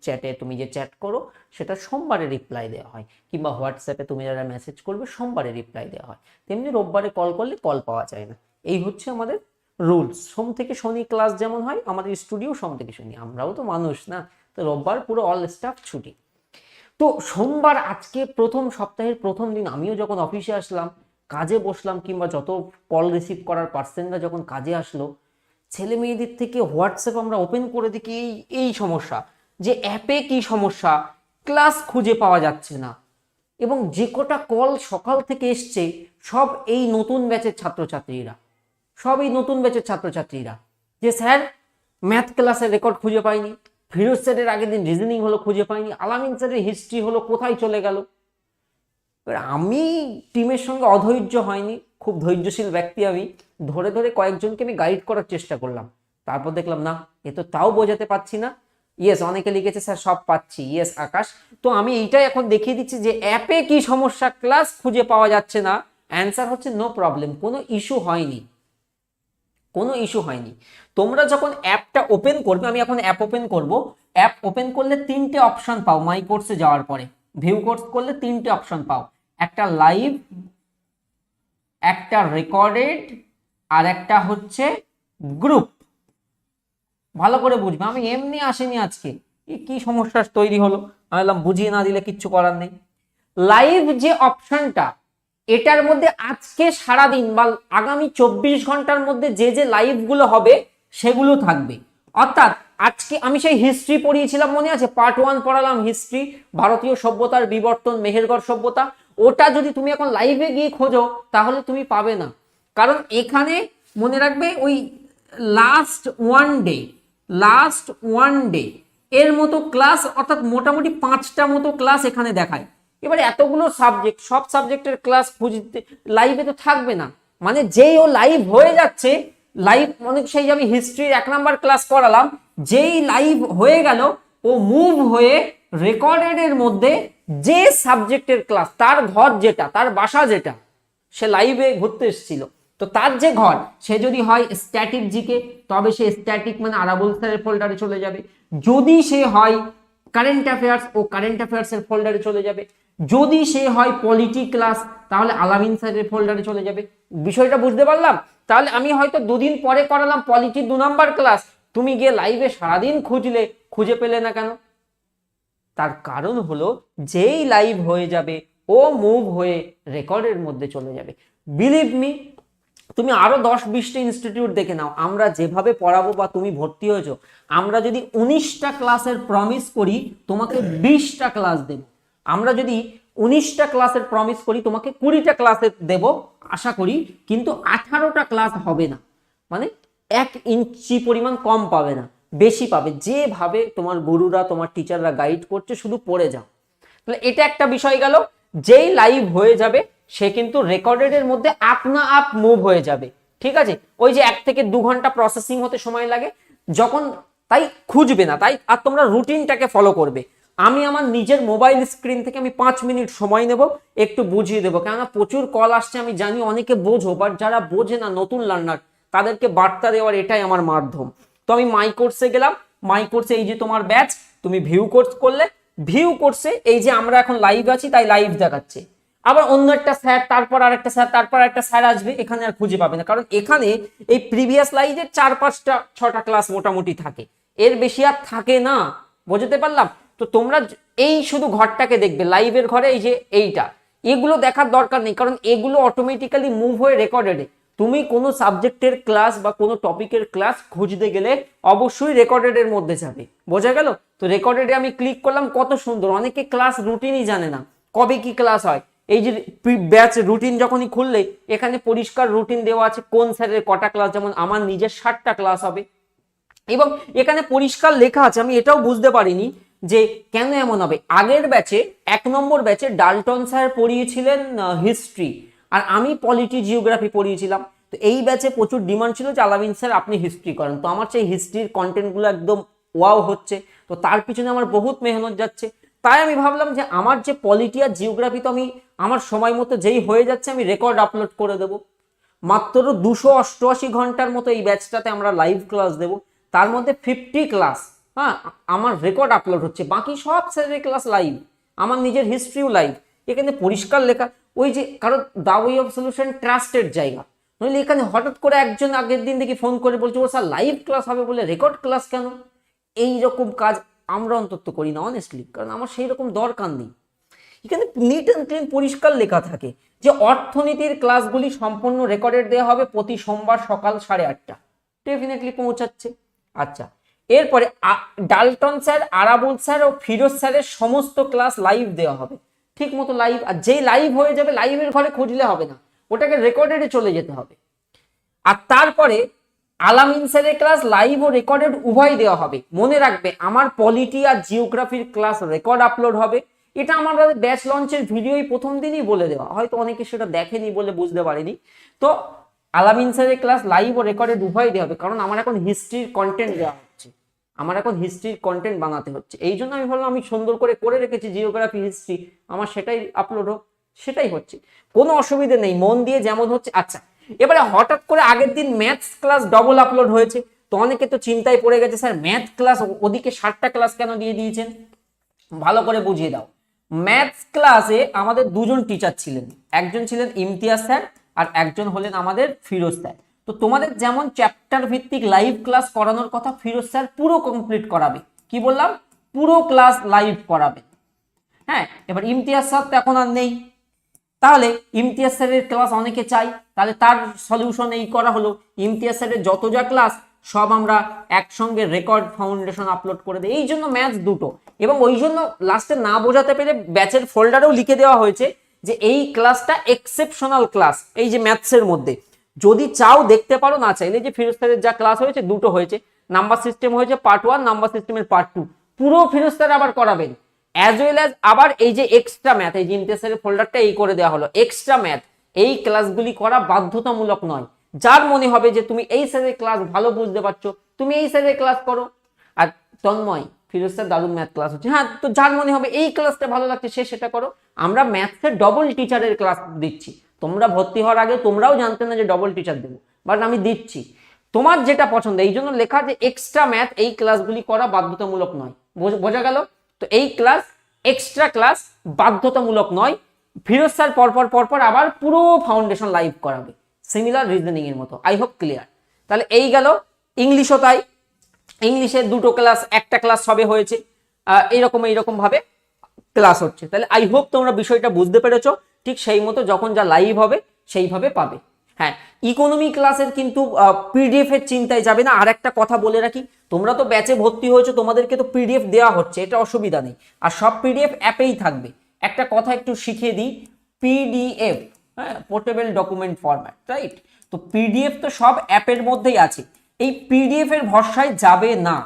চ্যাটে তুমি যে চ্যাট করো সেটা সোমবারে রিপ্লাই দেওয়া হয়, কিংবা হোয়াটসঅ্যাপে তুমি যারা মেসেজ করবে সোমবারে রিপ্লাই দেওয়া হয়। তেমনি রোববারে কল করলে কল পাওয়া যায় না। এই হচ্ছে আমাদের রুলস। সোম থেকে শনি ক্লাস যেমন হয়, আমাদের স্টুডিও সোম থেকে শনি, আমরাও তো মানুষ না, তো রোববার পুরো অল স্টাফ ছুটি। তো সোমবার আজকে প্রথম সপ্তাহের প্রথম দিন, আমিও যখন অফিসে আসলাম, কাজে বসলাম, কিংবা যত কল রিসিভ করার পার্সেনরা যখন কাজে আসলো, ছেলে মেয়েদের থেকে হোয়াটসঅ্যাপ আমরা ওপেন করে দেখি এই সমস্যা, যে অ্যাপে কি সমস্যা, ক্লাস খুঁজে পাওয়া যাচ্ছে না। এবং যে কটা কল সকাল থেকে এসছে সব এই নতুন ব্যাচের ছাত্রছাত্রীরা, সব এই নতুন ব্যাচের ছাত্রছাত্রীরা, যে স্যার ম্যাথ ক্লাসের রেকর্ড খুঁজে পাইনি, ফিরোজ স্যারের আগের দিন রিজনিং হলো খুঁজে পাইনি, আলামিন স্যারের হিস্ট্রি হলো কোথায় চলে গেল। আমি টিমের সঙ্গে অধৈর্য হয়নি, খুব ধৈর্যশীল ব্যক্তি আমি, ধরে ধরে কয়েকজনকে আমি গাইড করার চেষ্টা করলাম। তারপর দেখলাম না, এ তো তাও বোঝাতে পারছি না। ইয়েস, অনেকে লিখেছে স্যার সব পাচ্ছি, ইয়েস আকাশ। তো আমি এইটাই এখন দেখিয়ে দিচ্ছি যে অ্যাপে কি সমস্যা, ক্লাস খুঁজে পাওয়া যাচ্ছে না। অ্যান্সার হচ্ছে নো প্রবলেম, কোনো ইস্যু হয়নি, কোনো ইস্যু হয়নি। তোমরা যখন অ্যাপটা ওপেন করবে, আমি এখন অ্যাপ ওপেন করব, অ্যাপ ওপেন করলে তিনটে অপশন পাও। মাই কোর্সে যাওয়ার পরে ভিউ কোর্স করলে তিনটে অপশন পাও, একটা লাইভ, একটা রেকর্ডেড, আর একটা হচ্ছে গ্রুপ। ভালো করে বুঝবে, আমি এমনি আসিনি আজকে, কি সমস্যা তৈরি হলো, আমি বললাম বুঝিয়ে না দিলে কিচ্ছু করার নেই। লাইভ যে অপশনটা, এটার মধ্যে আজকে সারাদিন বা আগামী 24 ঘন্টার মধ্যে যে যে লাইভগুলো হবে সেগুলো থাকবে। অর্থাৎ আজকে আমি সেই হিস্ট্রি পড়িয়েছিলাম, মনে আছে, পার্ট 1 পড়ালাম হিস্ট্রি, ভারতীয় সভ্যতার বিবর্তন, মেহেরগড় সভ্যতা। ওটা যদি তুমি এখন লাইভে গিয়ে খোঁজো তাহলে তুমি পাবে না, কারণ এখানে মনে রাখবে ওই লাস্ট ওয়ান ডে এর মতো ক্লাস, অর্থাৎ মোটামুটি 5টা মতো ক্লাস এখানে দেখায়। এবারে এতগুলো সাবজেক্ট, সব সাবজেক্টের ক্লাস খুঁজতে লাইভে তো থাকবে না, মানে যেই ও লাইভ হয়ে যাচ্ছে, লাইভ মানে সেই আমি হিস্ট্রির 1 নাম্বার ক্লাস করালাম, যেই লাইভ হয়ে গেল ও মুভ হয়ে রেকর্ডেড এর মধ্যে যে সাবজেক্টের ক্লাস, তার ঘর যেটা, তার বাসা যেটা, সে লাইভে ঘুরতে এসেছিল, তো তার যে ঘর, সে যদি হয় স্ট্যাটিক জিকে, তবে সে স্ট্যাটিক মানে আরাবুল স্যারের ফোল্ডারে চলে যাবে। যদি সে হয় কারেন্ট অ্যাফেয়ার্স, ও কারেন্ট অ্যাফেয়ার্স এর ফোল্ডারে চলে যাবে। যদি সে হয় পলিটি ক্লাস, তাহলে আলামিন স্যারের ফোল্ডারে চলে যাবে। বিষয়টা বুঝতে পারলাম? তাহলে আমি হয়তো 2 দিন পরে করালাম পলিটি 2 নাম্বার ক্লাস, তুমি গিয়ে লাইভে সারাদিন খুঁজলে, খুঁজে পেলে না কেন? তার কারণ হলো যেই লাইভ হয়ে যাবে ও মুভ হয়ে রেকর্ডের মধ্যে চলে যাবে। বিলিভ মি, তুমি আরো 10-20টা ইনস্টিটিউট দেখে নাও, আমরা যেভাবে পড়াবো বা তুমি ভর্তি হয়েছো, আমরা যদি 19টা ক্লাসের প্রমিস করি তোমাকে 20টা ক্লাস দেব। আমরা যদি 19টা ক্লাসের প্রমিস করি তোমাকে 20টা ক্লাসের দেব আশা করি, কিন্তু 18টা ক্লাস হবে না, মানে 1 ইঞ্চি পরিমাণ কম পাবে না, বেশি পাবে। যেভাবে তোমার গুরুরা, তোমার টিচাররা গাইড করছে, শুধু পড়ে যাও। তাহলে এটা একটা বিষয় গেল। যেই লাইভ হয়ে যাবে সে কিন্তু রেকর্ডেড এর মধ্যে আপনা আপ মুভ হয়ে যাবে, ঠিক আছে? ওই যে 1 থেকে 2 ঘন্টা প্রসেসিং হতে সময় লাগে যখন, তাই খুঁজবে না, তাই আর তোমরা রুটিনটাকে ফলো করবে। আমি আমার নিজের মোবাইল স্ক্রিন থেকে আমি 5 মিনিট সময় নেব, একটু বুঝিয়ে দেবো, কেননা প্রচুর কল আসছে, আমি জানি অনেকে বোঝো, বাট যারা বোঝে না, নতুন লার্নার, তাদেরকে বার্তা দেওয়ার এটাই আমার মাধ্যম। তো আমি মাই কোর্সে গেলাম, মাই কোর্সে এই যে তোমার ব্যাচ, তুমি ভিউ কোর্স করলে, ভিউ কোর্সে এই যে আমরা এখন লাইভ আছি তাই লাইভ দেখাচ্ছে, আবার অন্য একটা স্যার, তারপর আরেকটা স্যার, তারপর একটা স্যার আসবে, এখানে আর খুঁজে পাবে না, কারণ এখানে এই প্রিভিয়াস লাইভের 4-5টা-6টা ক্লাস মোটামুটি থাকে, এর বেশি আর থাকে না। বুঝতে পারলাম? তো তোমরা এই শুধু ঘরটাকে দেখবে, লাইভের ঘরে এই যে এইটা, এগুলো দেখার দরকার নেই, কারণ এগুলো অটোমেটিক্যালি মুভ হয়ে রেকর্ডেডে। তুমি কোনো সাবজেক্টের ক্লাস বা কোনো টপিকের ক্লাস খুঁজতে গেলে অবশ্যই রেকর্ডেড এর মধ্যে যাবে। বোঝা গেল? তো রেকর্ডেডে আমি ক্লিক করলাম, কত সুন্দর, অনেকে ক্লাস রুটিনই জানে না, কবে কি ক্লাস হয়। এই যে ব্যাচ রুটিন যখনই খুললে এখানে পরিষ্কার রুটিন দেওয়া আছে, কোন স্যারের কটা ক্লাস, যেমন আমার নিজের 60টা ক্লাস হবে, এবং এখানে পরিষ্কার লেখা আছে। আমি এটাও বুঝতে পারিনি যে কেন এমন হবে। আগের ব্যাচে 1 নম্বর ব্যাচে ডাল্টন স্যার পড়িয়েছিলেন হিস্ট্রি, আর আমি পলিটি জিওগ্রাফি পড়িয়েছিলাম। তো এই ব্যাচে প্রচুর ডিমান্ড ছিল যে আলামিন স্যার আপনি হিস্ট্রি করেন, তো আমার সেই হিস্ট্রির কন্টেন্টগুলো একদম ওয়াও হচ্ছে, তো তার পিছনে আমার বহুত মেহনত যাচ্ছে। তাই আমি ভাবলাম যে আমার যে পলিটি আর জিওগ্রাফি, তো আমি আমার সময় মতো যেই হয়ে যাচ্ছে আমি রেকর্ড আপলোড করে দেবো। মাত্র 288 ঘন্টার মতো এই ব্যাচটাতে আমরা লাইভ ক্লাস দেব, তার মধ্যে 50 ক্লাস হ্যাঁ, আমার রেকর্ড আপলোড হচ্ছে, বাকি সব স্যারের ক্লাস লাইভ, আমার নিজের হিস্ট্রিও লাইভ। এখানে পরিষ্কার লেখা, ওই যে কারণ the way of solution trusted জায়গা, নইলে এখানে হঠাৎ করে একজন আগের দিন দেখি ফোন করে বলছে ও স্যার লাইভ ক্লাস হবে বলে রেকর্ড ক্লাস কেন? এইরকম কাজ আমরা অন্তত করি না অনেস্টলি, কারণ আমার সেই রকম দরকার নেই। এখানে নিট অ্যান্ড ক্লিন পরিষ্কার লেখা থাকে যে অর্থনীতির ক্লাসগুলি সম্পূর্ণ রেকর্ডেড দেওয়া হবে প্রতি সোমবার সকাল 8:30। ডেফিনেটলি পৌঁছাচ্ছে। আচ্ছা, এরপরে ডালটন স্যার, আরাবুল স্যার ও ফিরোজ স্যারের সমস্ত ক্লাস লাইভ দেওয়া হবে, ঠিক মতো লাইভ। আর যেই লাইভ হয়ে যাবে লাইভের ঘরে খুঁজলে হবে না, ওটাকে রেকর্ডেডে চলে যেতে হবে। আর তারপরে আলামিন স্যারের ক্লাস লাইভ ও রেকর্ডেড উভয় দেওয়া হবে। মনে রাখবে আমার পলিটি আর জিওগ্রাফির ক্লাস রেকর্ড আপলোড হবে। এটা আমার ব্যাচ লঞ্চের ভিডিওই প্রথম দিনই বলে দেওয়া, হয়তো অনেকে সেটা দেখেনি বলে বুঝতে পারেনি। তো আলামিন স্যারের ক্লাস লাইভ ও রেকর্ডেড উভয় দেওয়া হবে, কারণ আমার এখন হিস্ট্রির কন্টেন্ট দেওয়া হচ্ছে, আমার এখন হিস্ট্রির কন্টেন্ট বানাতে হচ্ছে। এই জন্য আমি ভাবলাম আমি সুন্দর করে রেখেছি জিওগ্রাফি হিস্ট্রি, আমার সেটাই আপলোড হোক, সেটাই হচ্ছে, কোনো অসুবিধা নেই, মন দিয়ে যেমন হচ্ছে। আচ্ছা, এবারে হঠাৎ করে আগের দিন ম্যাথস ক্লাস ডবল আপলোড হয়েছে, তো অনেকে তো চিন্তায় পড়ে গেছে স্যার ম্যাথ ক্লাস ওদিকে 60টা ক্লাস কেন দিয়ে দিয়েছেন? ভালো করে বুঝিয়ে দাও। ম্যাথস ক্লাসে আমাদের দুজন টিচার ছিলেন, একজন ছিলেন ইমতিয়াজ স্যার আর একজন হলেন আমাদের ফিরোজ স্যার। তো তোমাদের যেমন চ্যাপ্টার ভিত্তিক লাইভ ক্লাস করানোর কথা, ফিরোজ স্যার পুরো কমপ্লিট করাবে। কি বললাম? পুরো ক্লাস লাইভ করাবে। হ্যাঁ, এবার ইমতিয়াজ স্যার তো এখন আর নেই, তাহলে ইমতিয়াজ স্যারের ক্লাস অনেকে চাই, তাহলে তার সলিউশন এই করা হলো, ইমতিয়াজ স্যারের যত যা ক্লাস সব আমরা একসঙ্গে রেকর্ড ফাউন্ডেশন আপলোড করে দিই। এই জন্য ম্যাথস দুটো, এবং ওই জন্য লাস্টে না বোঝাতে পেরে ব্যাচের ফোল্ডারেও লিখে দেওয়া হয়েছে যে এই ক্লাসটা এক্সেপশনাল ক্লাস, এই যে ম্যাথসের মধ্যে যদি চাও দেখতে পারো, না চাইলে যে ফিরোজ স্যারের যা ক্লাস হয়েছে দুটো হয়েছে, নাম্বার সিস্টেম হয়েছে পার্ট 1, নাম্বার সিস্টেমের পার্ট 2, পুরো ফিরোজ স্যার আবার করাবেন। অ্যাজ ওয়েল অ্যাজ আবার এই যে এক্সট্রা ম্যাথ, এই যে ইমতিয়াজের ফোল্ডারটা এই করে দেওয়া হলো, এক্সট্রা ম্যাথ এই ক্লাসগুলি করা বাধ্যতামূলক নয়। যার মনে হবে যে তুমি এই স্যারের ক্লাস ভালো বুঝতে পারছো, তুমি এই স্যারের ক্লাস করো। আর তন্ময় ফিরোজ স্যার দারুণ ম্যাথ ক্লাস হচ্ছে, হ্যাঁ, তো যার মনে হবে এই ক্লাসটা ভালো লাগছে সে সেটা করো। আমরা ম্যাথসের ডবল টিচারের ক্লাস দিচ্ছি, তোমরা ভর্তি হওয়ার আগে তোমরাও জানতে না যে ডবল টিচার দেবো, বাট আমি দিচ্ছি, তোমার যেটা পছন্দ। এই জন্য লেখা যে এক্সট্রা ম্যাথ এই ক্লাসগুলি করা বাধ্যতামূলক নয়। বোঝা গেল? তো এই ক্লাস এক্সট্রা ক্লাস বাধ্যতামূলক নয়। ফিরোজ স্যার পরপর আবার পুরো ফাউন্ডেশন লাইভ করাবে, সিমিলার রিজনিং এর মতো। I hope clear. তাহলে এই গেল। ইংলিশও তাই, ইংলিশের দুটো ক্লাস, একটা ক্লাস সবে হয়েছে, এইরকম ভাবে ক্লাস হচ্ছে। তাহলে আই হোপ তোমরা বিষয়টা বুঝতে পেরেছো। ঠিক সেই মতো যখন যা লাইভ হবে সেইভাবে পাবে। হ্যাঁ, ইকোনমি ক্লাসের কিন্তু পিডিএফ এর চিন্তায় যাবে না। আর একটা কথা বলে রাখি, তোমরা তো ব্যাচে ভর্তি হয়েছো, তোমাদেরকে তো পিডিএফ দেওয়া হচ্ছে, এটা অসুবিধা নেই, আর সব পিডিএফ অ্যাপেই থাকবে। একটা কথা একটু শিখিয়ে দিই, পিডিএফ, হ্যাঁ, পোর্টেবল ডকুমেন্ট ফরম্যাট, রাইট? তো পিডিএফ তো সব অ্যাপের মধ্যেই আছে, এই পিডিএফ এর ভরসায় যাবে না।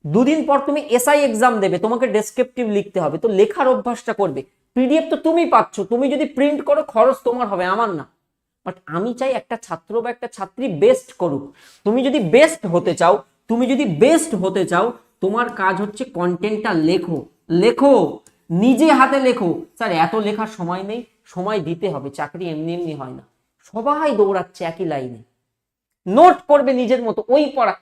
দুদিন পর তুমি এসআই এক্সাম দেবে, তোমাকে ডেসক্রিপটিভ লিখতে হবে, তো লেখার অভ্যাসটা করবে। পিডিএফ তো তুমি পাচ্ছ, তুমি যদি প্রিন্ট করো খরচ তোমার হবে, আমার না। বাট আমি চাই একটা ছাত্র বা একটা ছাত্রী বেস্ট করুক। তুমি যদি বেস্ট হতে চাও, তোমার কাজ হচ্ছে কন্টেন্টটা লেখো, নিজে হাতে লেখো। স্যার এত লেখার সময় নেই, সময় দিতে হবে, চাকরি এমনি হয় না, সবাই দৌড়াচ্ছে একই লাইনে। নোট করবে নিজের মতো, ওই পড়া।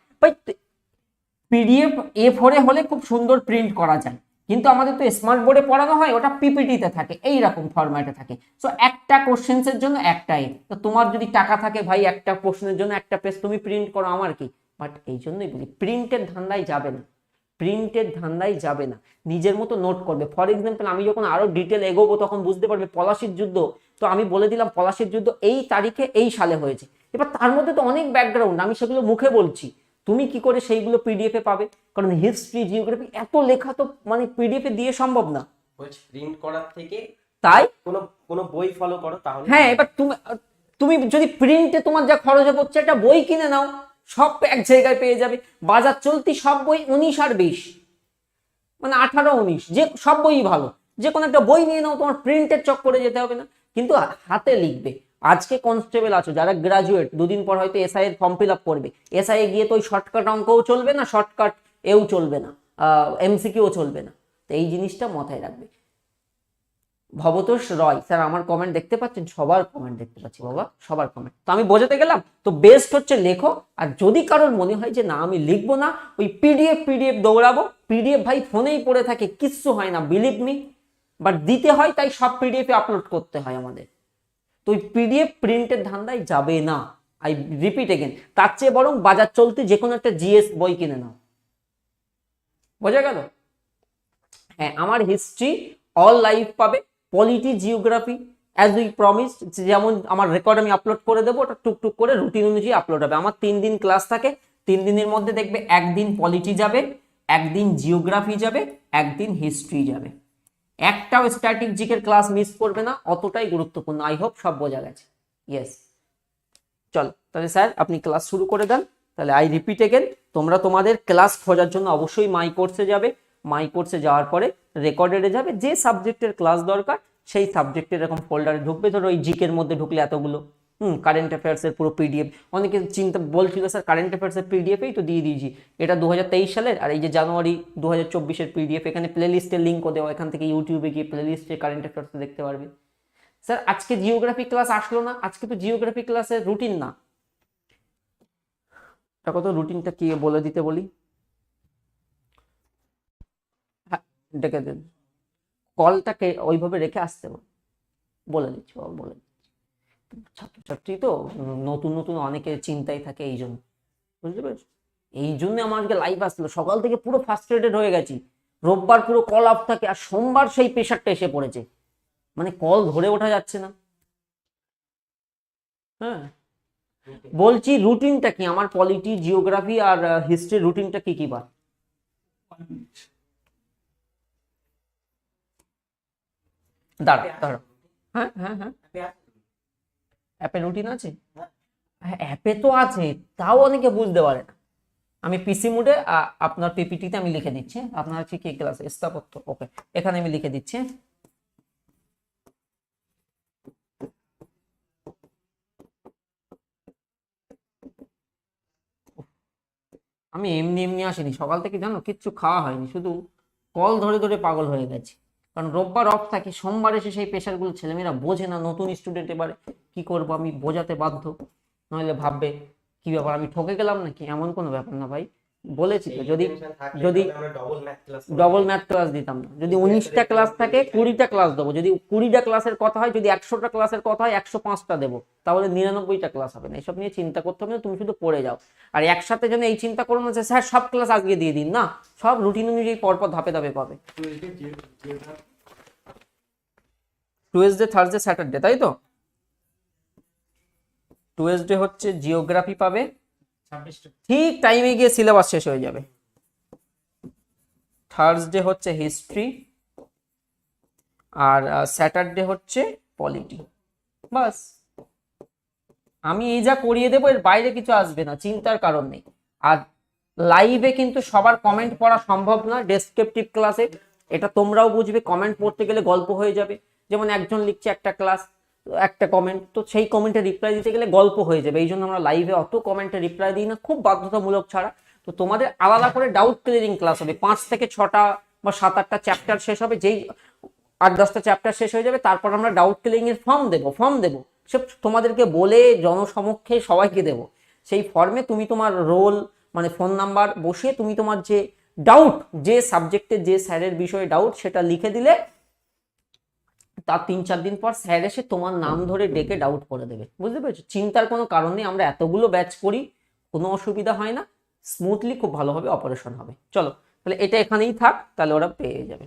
পিডিএফ A4 হলে খুব সুন্দর প্রিন্ট করা যায়, কিন্তু আমাদের তো স্মার্ট বোর্ডে পড়ানো হয়, ওটা পিপিটিতে থাকে, এইরকম ফরম্যাটে থাকে। সো একটা কোশ্চেন্সের জন্য একটা তো তোমার যদি টাকা থাকে ভাই, একটা প্রশ্নের জন্য একটা পেজ তুমি প্রিন্ট করো, আমার কি। বাট এই জন্যই বলি প্রিন্টের ধান্দায় যাবে না, নিজের মতো নোট করবে। ফর এক্সাম্পল, আমি যখন আরো ডিটেল এগোবো তখন বুঝতে পারবে পলাশির যুদ্ধ, তো আমি বলে দিলাম পলাশির যুদ্ধ এই তারিখে এই সালে হয়েছে। এবার তার মধ্যে তো অনেক ব্যাকগ্রাউন্ড, আমি সেগুলো মুখে বলছি, তুমি কি করে সেইগুলো পিডিএফ এ পাবে? কারণ হিস্ট্রি, জিওগ্রাফি এত লেখা তো মানে পিডিএফ এ দিয়ে সম্ভব না, প্রিন্ট করার থেকে। তাই কোনো বই ফলো করো তাহলে। হ্যাঁ, এবার তুমি যদি প্রিন্টে তোমার যা খরচ হচ্ছে, একটা বই কিনে নাও, সব এক জায়গায় পেয়ে যাবে। বাজার চলতি সব বই 19 আর 20, মানে 18-19, যে সব বই ভালো, যে কোনো একটা বই নিয়ে নাও, তোমার প্রিন্টের চক্করে যেতে হবে না। কিন্তু হাতে লিখবে। আজকে কনস্টেবল আছো যারা গ্রাজুয়েট, দুদিন পর হয়তো এসআই এর ফর্ম ফিল আপ করবে, এসআই এ গিয়ে তো ওই শর্টকাট অঙ্কও চলবে না, শর্টকাট এও চলবে না, এমসিকিউ চলবে না। তো এই জিনিসটা মাথায় রাখবে। ভবতোষ রয় স্যার আমার কমেন্ট দেখতে পাচ্ছেন? সবার কমেন্ট দেখতে পাচ্ছি বাবা, সবার কমেন্ট। তো আমি বোঝাতে গেলাম তো বেস্ট হচ্ছে লেখো। আর যদি কারোর মনে হয় যে না আমি লিখবো না, ওই পিডিএফ দৌড়াবো, পিডিএফ ভাই ফোনেই পড়ে থাকে, কিচ্ছু হয় না, বিলিভ মি, বাট দিতে হয় তাই সব পিডিএফে আপলোড করতে হয় আমাদের। তো ওই পিডিএফ প্রিন্টের ধান্দায় যাবে না, আই রিপিট এগেন। তার চেয়ে বরং বাজার চলতে যে কোনো একটা জিএস বই কিনে নাও। বোঝা গেল? হ্যাঁ, আমার হিস্ট্রি অল লাইভ পাবে, polity, geography as we promise, যেমন আমার রেকর্ড আমি আপলোড করে দেবো, ওটা টুকটুক করে রুটিন অনুযায়ী আপলোড হবে। আমার 3 দিন ক্লাস থাকে, 3 দিনের মধ্যে দেখবে একদিন পলিটি যাবে, একদিন জিওগ্রাফি যাবে, একদিন হিস্ট্রি যাবে। একটাও স্ট্যাটিক জিকের ক্লাস মিস করবে না, অতটাই গুরুত্বপূর্ণ। আই হোপ সব বোঝা গেছে। ইয়েস, চলো তাহলে স্যার আপনি ক্লাস শুরু করে দেন। তাহলে আই রিপিট এগেন, তোমরা তোমাদের ক্লাস খোঁজার জন্য অবশ্যই মাই কোর্সে যাবে। মাই কোর্সে যাওয়ার পরে রেকর্ডেডে যাবে, যে সাবজেক্টের ক্লাস দরকার সেই সাবজেক্টের এরকম ফোল্ডারে ঢুকবে। ধরো ওই জিকের মধ্যে ঢুকলে এতগুলো কারেন্ট অ্যাফেয়ার্সের পুরো পিডিএফ। অনেকে চিন্তা বলছিল স্যার কারেন্ট অ্যাফেয়ার্সের পিডিএফই তো দিয়ে দিয়েছি, এটা 2023 সালের, আর এই যে জানুয়ারি 2024-এর পিডিএফ। এখানে প্লেলিস্টের লিঙ্কও দেওয়া, এখান থেকে ইউটিউবে গিয়ে প্লেলিস্টে কারেন্ট অ্যাফেয়ার্স দেখতে পারবে। স্যার আজকে জিওগ্রাফি ক্লাস আসলো না, আজকে তো জিওগ্রাফি ক্লাসের রুটিন না। কত রুটিনটা কি বলে দিতে বলি, হ্যাঁ ডেকে দেন, কলটাকে ওইভাবে রেখে আসতে বলে দিচ্ছি বাবা, বলে দিচ্ছি। ছাত্রছাত্রী তো নতুন নতুন অনেকে চিন্তায় থাকে, এই জন্য বুঝতে পেরেছো? এই জন্য আমার আজকে লাইভ আসলো, সকাল থেকে পুরো ফ্রাস্ট্রেটেড হয়ে গেছি। রোববার পুরো কল অফ থাকে, আর সোমবার সেই প্রেশারটা এসে পড়েছে, মানে কল ধরে ওঠা যাচ্ছে না। হ্যাঁ বলছি রুটিনটা কি আমার, পলিটি, জিওগ্রাফি আর হিস্ট্রি রুটিনটা কি কি বার? দাঁড়া, হ্যাঁ হ্যাঁ হ্যাঁ, অ্যাপে রুটিন আছে, হ্যাঁ অ্যাপে তো আছে, তাও অনেকে বুঝতে পারে না। আমি পিসি মোডে আপনার পিপিটিতে আমি লিখে দিচ্ছি, আপনার হচ্ছে কি ক্লাস স্থাপত্য, ওকে এখানে আমি লিখে দিচ্ছি। আমি এমনি এমনি আসিনি, সকাল থেকে জানো কিচ্ছু খাওয়া হয়নি, শুধু কল ধরে ধরে পাগল হয়ে গেছি। কারণ রোববার অফ থাকে, সোমবার এসে সেই প্রেশারগুলো ছেলেমেয়েরা বোঝে না, নতুন স্টুডেন্ট, এবারে কি করব আমি বোঝাতে বাধ্য, নইলে ভাববে কি ব্যাপার আমি ঠকে গেলাম নাকি। এমন কোনো ব্যাপার না ভাই, বলেছি তো, যদি ডবল ম্যাথ ক্লাস দিতাম না, যদি 19টা ক্লাস থাকে 20টা ক্লাস দেবো, যদি 20টা ক্লাসের কথা হয়, যদি 100টা ক্লাসের কথা হয় 105টা দেবো, তাহলে 99টা ক্লাস হবে না। এসব নিয়ে চিন্তা করতে হবে না, তুমি শুধু পড়ে যাও। আর একসাথে যেন এই চিন্তা করো না যে স্যার সব ক্লাস আজকে দিয়ে দিন, না, সব রুটিন অনুযায়ী পরপর ধাপে ধাপে পাবে। টুয়েসডে, থার্সডে, স্যাটারডে, তাই তো? টুয়েসডে হচ্ছে জিওগ্রাফি পাবে, ঠিক টাইমে গিয়ে সিলেবাস শেষ হয়ে যাবে। থার্সডে হচ্ছে হিস্ট্রি, আর স্যাটারডে হচ্ছে পলিটি। বাস, আমি এই যা করিয়ে দেবো, এর বাইরে কিছু আসবে না, চিন্তার কারণ নেই। আর লাইভে কিন্তু সবার কমেন্ট পড়া সম্ভব না ডেসক্রিপটিভ ক্লাসে, এটা তোমরাও বুঝবে। কমেন্ট পড়তে গেলে গল্প হয়ে যাবে, যেমন একজন লিখছে একটা ক্লাস একটা কমেন্ট, তো সেই কমেন্টে রিপ্লাই দিতে গেলে গল্প হয়ে যাবে। এই জন্য আমরা লাইভে অত কমেন্টে রিপ্লাই দিই না, খুব বাধ্যতামূলক ছাড়া। তো তোমাদের আলাদা করে ডাউট ক্লিয়ারিং ক্লাস হবে, 5 থেকে 6টা বা 7-8টা চ্যাপ্টার শেষ হবে, যেই 8-10টা চ্যাপ্টার শেষ হয়ে যাবে, তারপর আমরা ডাউট ক্লিয়ারিং এর ফর্ম দেবো, সে তোমাদেরকে বলে জনসমক্ষে সবাইকে দেবো। সেই ফর্মে তুমি তোমার রোল মানে ফোন নাম্বার বসিয়ে তুমি তোমার যে ডাউট, যে সাবজেক্টে যে স্যারের বিষয়ে ডাউট, সেটা লিখে দিলে তার 3-4 দিন পর স্যার এসে তোমার নাম ধরে ডেকে ডাউট করে দেবে। বুঝতে পেরেছো? চিন্তার কোনো কারণ নেই, আমরা এতগুলো ব্যাচ করি, কোনো অসুবিধা হয় না, স্মুথলি খুব ভালোভাবে অপারেশন হবে। চলো তাহলে এটা এখানেই থাক, তাহলে ওরা পেয়ে যাবে।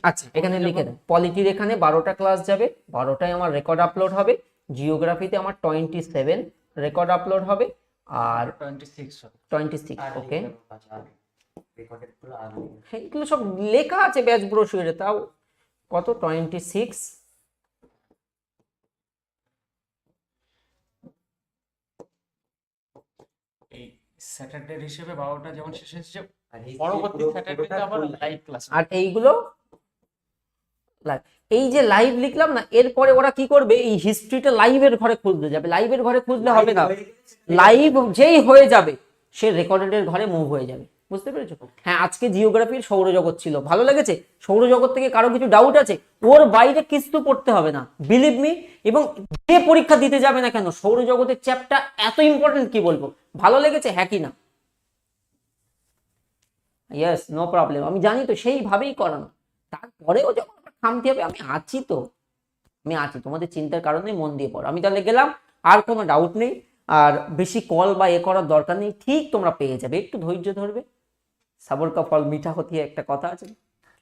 আচ্ছা এখানে লিখে দেন, পলিটির এখানে 12টা ক্লাস যাবে, 12টায় আমার রেকর্ড আপলোড হবে। জিওগ্রাফিতে আমার 27 রেকর্ড আপলোড হবে, আর 26 ওকে। এগুলো সব লেখা আছে ব্যাচ ব্রোশিওরে, তাও কত 26। এই স্যাটারডে হিসেবে 12টা যেমন শেষ হয়েছে, পরবর্তী স্যাটারডেতে আবার লাইভ ক্লাস। আর এইগুলো লাইভ, এই যে লাইভ লিখলাম না, এরপরে ওরা কি করবে, এই হিস্ট্রিটা লাইভের ঘরে খুঁজতে যাবে। লাইভের ঘরে খুঁজলে হবে না, লাইভ যেই হয়ে যাবে সে রেকর্ডেডের ঘরে মুভ হয়ে যাবে। বুঝতে পেরেছো? হ্যাঁ, আজকে জিওগ্রাফির সৌরজগৎ ছিল, ভালো লেগেছে? সৌরজগৎ থেকে কারো কিছু ডাউট আছে? ওর বাইরে কিছু পড়তে হবে না, বিলিভ মি। এবং যে পরীক্ষা দিতে যাবে না কেন, সৌরজগতের চ্যাপ্টার এত ইম্পর্টেন্ট কি বলবো। ভালো লেগেছে, হ্যাঁ কি না? Yes, no problem. আমি জানি তো, সেইভাবেই করানো। তারপরেও যখন খামতি হবে, আমি আছি তো, আমি আছি, তোমাদের চিন্তার কারণে মন দিয়ে পড়ো। আমি তাহলে গেলাম, আর কোনো ডাউট নেই, আর বেশি কল বা এ করার দরকার নেই, ঠিক তোমরা পেয়ে যাবে, একটু ধৈর্য ধরবে। সাবর কা ফল মিঠা হতি হয়, একটা কথা আছে,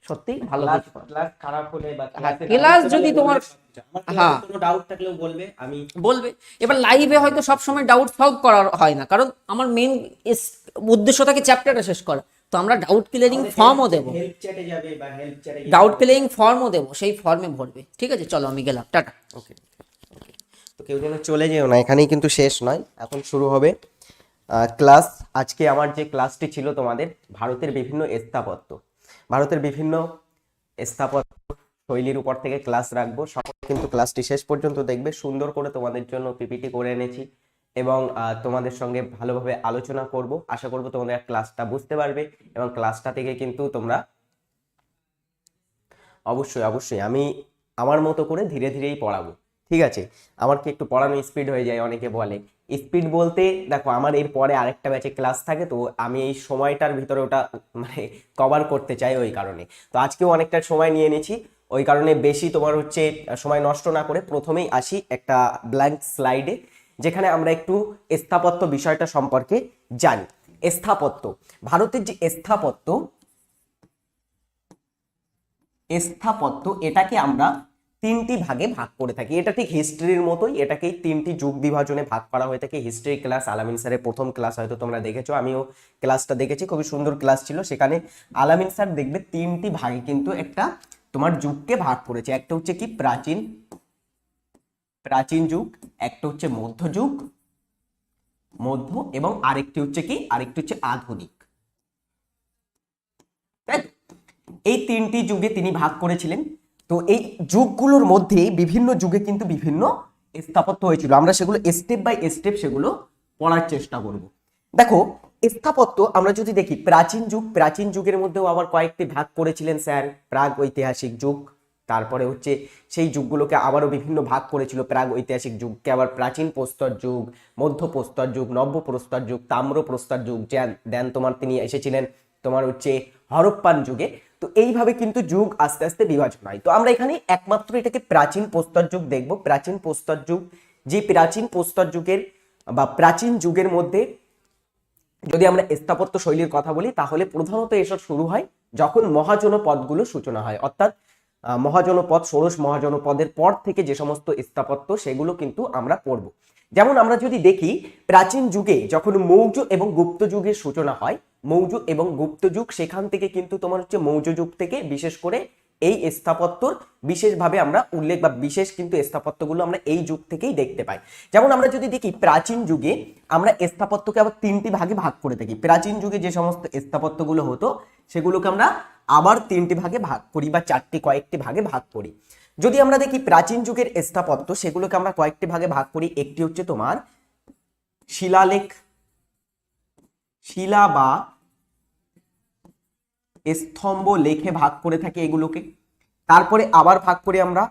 সত্যি ভালো ক্লাস কিছু করো। ক্লাস খারাপ হলে বা হ্যাঁ, ক্লাসে ক্লাস doubt যদি থাকলে তোমার, বলবে সবকিছু। আমার ক্লাসে হ্যাঁ কোনো ডাউট থাকলেও বলবে, আমি বলবে। এবার লাইভে হয়তো সবসময় ডাউট সলভ করা হয় না, কারণ আমার মেন উদ্দেশ্য থাকে চ্যাপ্টারটা শেষ করা। তো আমরা ডাউট ক্লিয়ারিং ফর্মও দেবো, হেল্প চ্যাটে যাবে বা হেল্প চ্যাটে ডাউট ক্লিয়ারিং ফর্মও দেবো, সেই ফর্মে ভরবে। ঠিক আছে, চলো আমি গেলাম, টাটা। ওকে। তো কেউ যেন চলে যেও না, এখানেই কিন্তু শেষ নয়, এখন শুরু হবে ক্লাস। আজকে আমার যে ক্লাসটি ছিল তোমাদের ভারতের বিভিন্ন স্থাপত্য, ভারতের বিভিন্ন স্থাপত্য শৈলীর উপর থেকে ক্লাস রাখবো। সকলে কিন্তু ক্লাসটি শেষ পর্যন্ত দেখবে, সুন্দর করে তোমাদের জন্য পিপিটি করে এনেছি এবং তোমাদের সঙ্গে ভালোভাবে আলোচনা করব। আশা করব তোমাদের ক্লাসটা বুঝতে পারবে এবং ক্লাসটা থেকে কিন্তু তোমরা অবশ্যই অবশ্যই আমি আমার মতো করে ধীরে ধীরেই পড়াবো। ঠিক আছে, আমার কি একটু পড়ানো স্পিড হয়ে যায়, অনেকে বলে। স্পিড বলতে দেখো, আমার এর পরে আরেকটা ব্যাচে ক্লাস থাকে, তো আমি এই সময়টার ভিতরে ওটা মানে কভার করতে চাই, ওই কারণে। তো আজকেও অনেকটা সময় নিয়ে নিয়েছি, ওই কারণে বেশি তোমার হচ্ছে সময় নষ্ট না করে প্রথমেই আসি একটা ব্ল্যাঙ্ক স্লাইডে, যেখানে আমরা একটু স্থাপত্য বিষয়টা সম্পর্কে জানি। স্থাপত্য, ভারতের যে স্থাপত্য, স্থাপত্য এটাকে আমরা তিনটি ভাগে ভাগ করে থাকি। এটা ঠিক হিস্ট্রির মতোই, এটাকেই তিনটি যুগ বিভাজনে ভাগ করা হয়ে থাকে। হিস্ট্রি ক্লাস আলামিন স্যারের প্রথম ক্লাস হয়তো তোমরা দেখেছো, আমিও ক্লাসটা দেখেছি, খুবই সুন্দর ক্লাস ছিল। সেখানে আলামিন স্যার দেখবে তিনটি ভাগে কিন্তু একটা তোমার যুগকে ভাগ করেছে। একটা হচ্ছে কি প্রাচীন, প্রাচীন যুগ, একটা হচ্ছে মধ্যযুগ, মধ্য, এবং আরেকটি হচ্ছে কি, আরেকটি হচ্ছে আধুনিক। তাই এই তিনটি যুগে তিনি ভাগ করেছিলেন। তো এই যুগগুলোর মধ্যে বিভিন্ন যুগে কিন্তু বিভিন্ন স্থাপত্য হয়েছিল, আমরা সেগুলো স্টেপ বাই স্টেপ সেগুলো পড়ার চেষ্টা করব। দেখো, স্থাপত্য আমরা যদি দেখি, প্রাচীন যুগ, প্রাচীন যুগের মধ্যেও আবার কয়েকটি ভাগ করেছিলেন স্যার। প্রাগ ঐতিহাসিক যুগ, তারপরে হচ্ছে সেই যুগগুলোকে আবারও বিভিন্ন ভাগ করেছিল। প্রাগ ঐতিহাসিক যুগকে আবার প্রাচীন প্রস্তর যুগ, মধ্য প্রস্তর যুগ, নব্য প্রস্তর যুগ, তাম্র প্রস্তর যুগ, দেন তোমার তিনি এসেছিলেন তোমার হচ্ছে হরপ্পান যুগে। তো এইভাবে কিন্তু যুগ আস্তে আস্তে বিভাজন হয়। তো আমরা এখানে একমাত্র এটাকে প্রাচীন প্রস্তর যুগ দেখব। প্রাচীন প্রস্তর যুগ, যে প্রাচীন প্রস্তর যুগের বা প্রাচীন যুগের মধ্যে যদি আমরা স্থাপত্য শৈলীর কথা বলি, তাহলে প্রধানত এসব শুরু হয় যখন মহাজনপদগুলো সূচনা হয়, অর্থাৎ মহাজনপদ, ষোড়শ মহাজনপদের পর থেকে যে সমস্ত স্থাপত্য, সেগুলো কিন্তু আমরা পড়ব। যেমন আমরা যদি দেখি, প্রাচীন যুগে যখন মৌর্য এবং গুপ্ত যুগের সূচনা হয়, মৌর্য এবং গুপ্ত যুগ, সেখান থেকে কিন্তু তোমার হচ্ছে মৌর্য যুগ থেকে বিশেষ করে এই স্থাপত্যর বিশেষভাবে আমরা উল্লেখ বা বিশেষ কিন্তু স্থাপত্যগুলো আমরা এই যুগ থেকেই দেখতে পাই। যেমন আমরা যদি দেখি, প্রাচীন যুগে আমরা স্থাপত্যকে আবার তিনটি ভাগে ভাগ করে থাকি। প্রাচীন যুগে যে সমস্ত স্থাপত্যগুলো হতো, সেগুলোকে আমরা আবার তিনটি ভাগে ভাগ করি বা চারটি কয়েকটি ভাগে ভাগ করি। যদি আমরা দেখি প্রাচীন যুগের স্থাপত্য, সেগুলোকে আমরা কয়েকটি ভাগে ভাগ করি। একটি হচ্ছে তোমার শিলালেখ, শিলা বা স্তম্ভ লেখে ভাগ করে থাকি এগুলোকে। তারপরে আবার ভাগ করি আমরা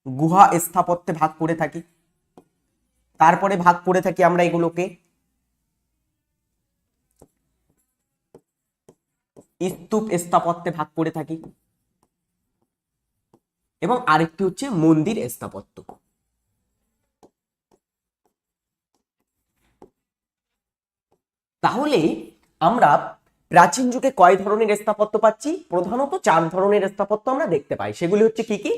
গুহা স্থাপত্যে ভাগ করে থাকি। তারপরে ভাগ করে থাকি আমরা এগুলোকে স্তূপ স্থাপত্যে ভাগ করে থাকি, এবং আরেকটি হচ্ছে মন্দির স্থাপত্য। তাহলে আমরা প্রাচীন যুগে কয় ধরনের স্থাপত্য পাচ্ছি? প্রধানত 4 ধরনের স্থাপত্য আমরা দেখতে পাই। সেগুলি হচ্ছে কি কি?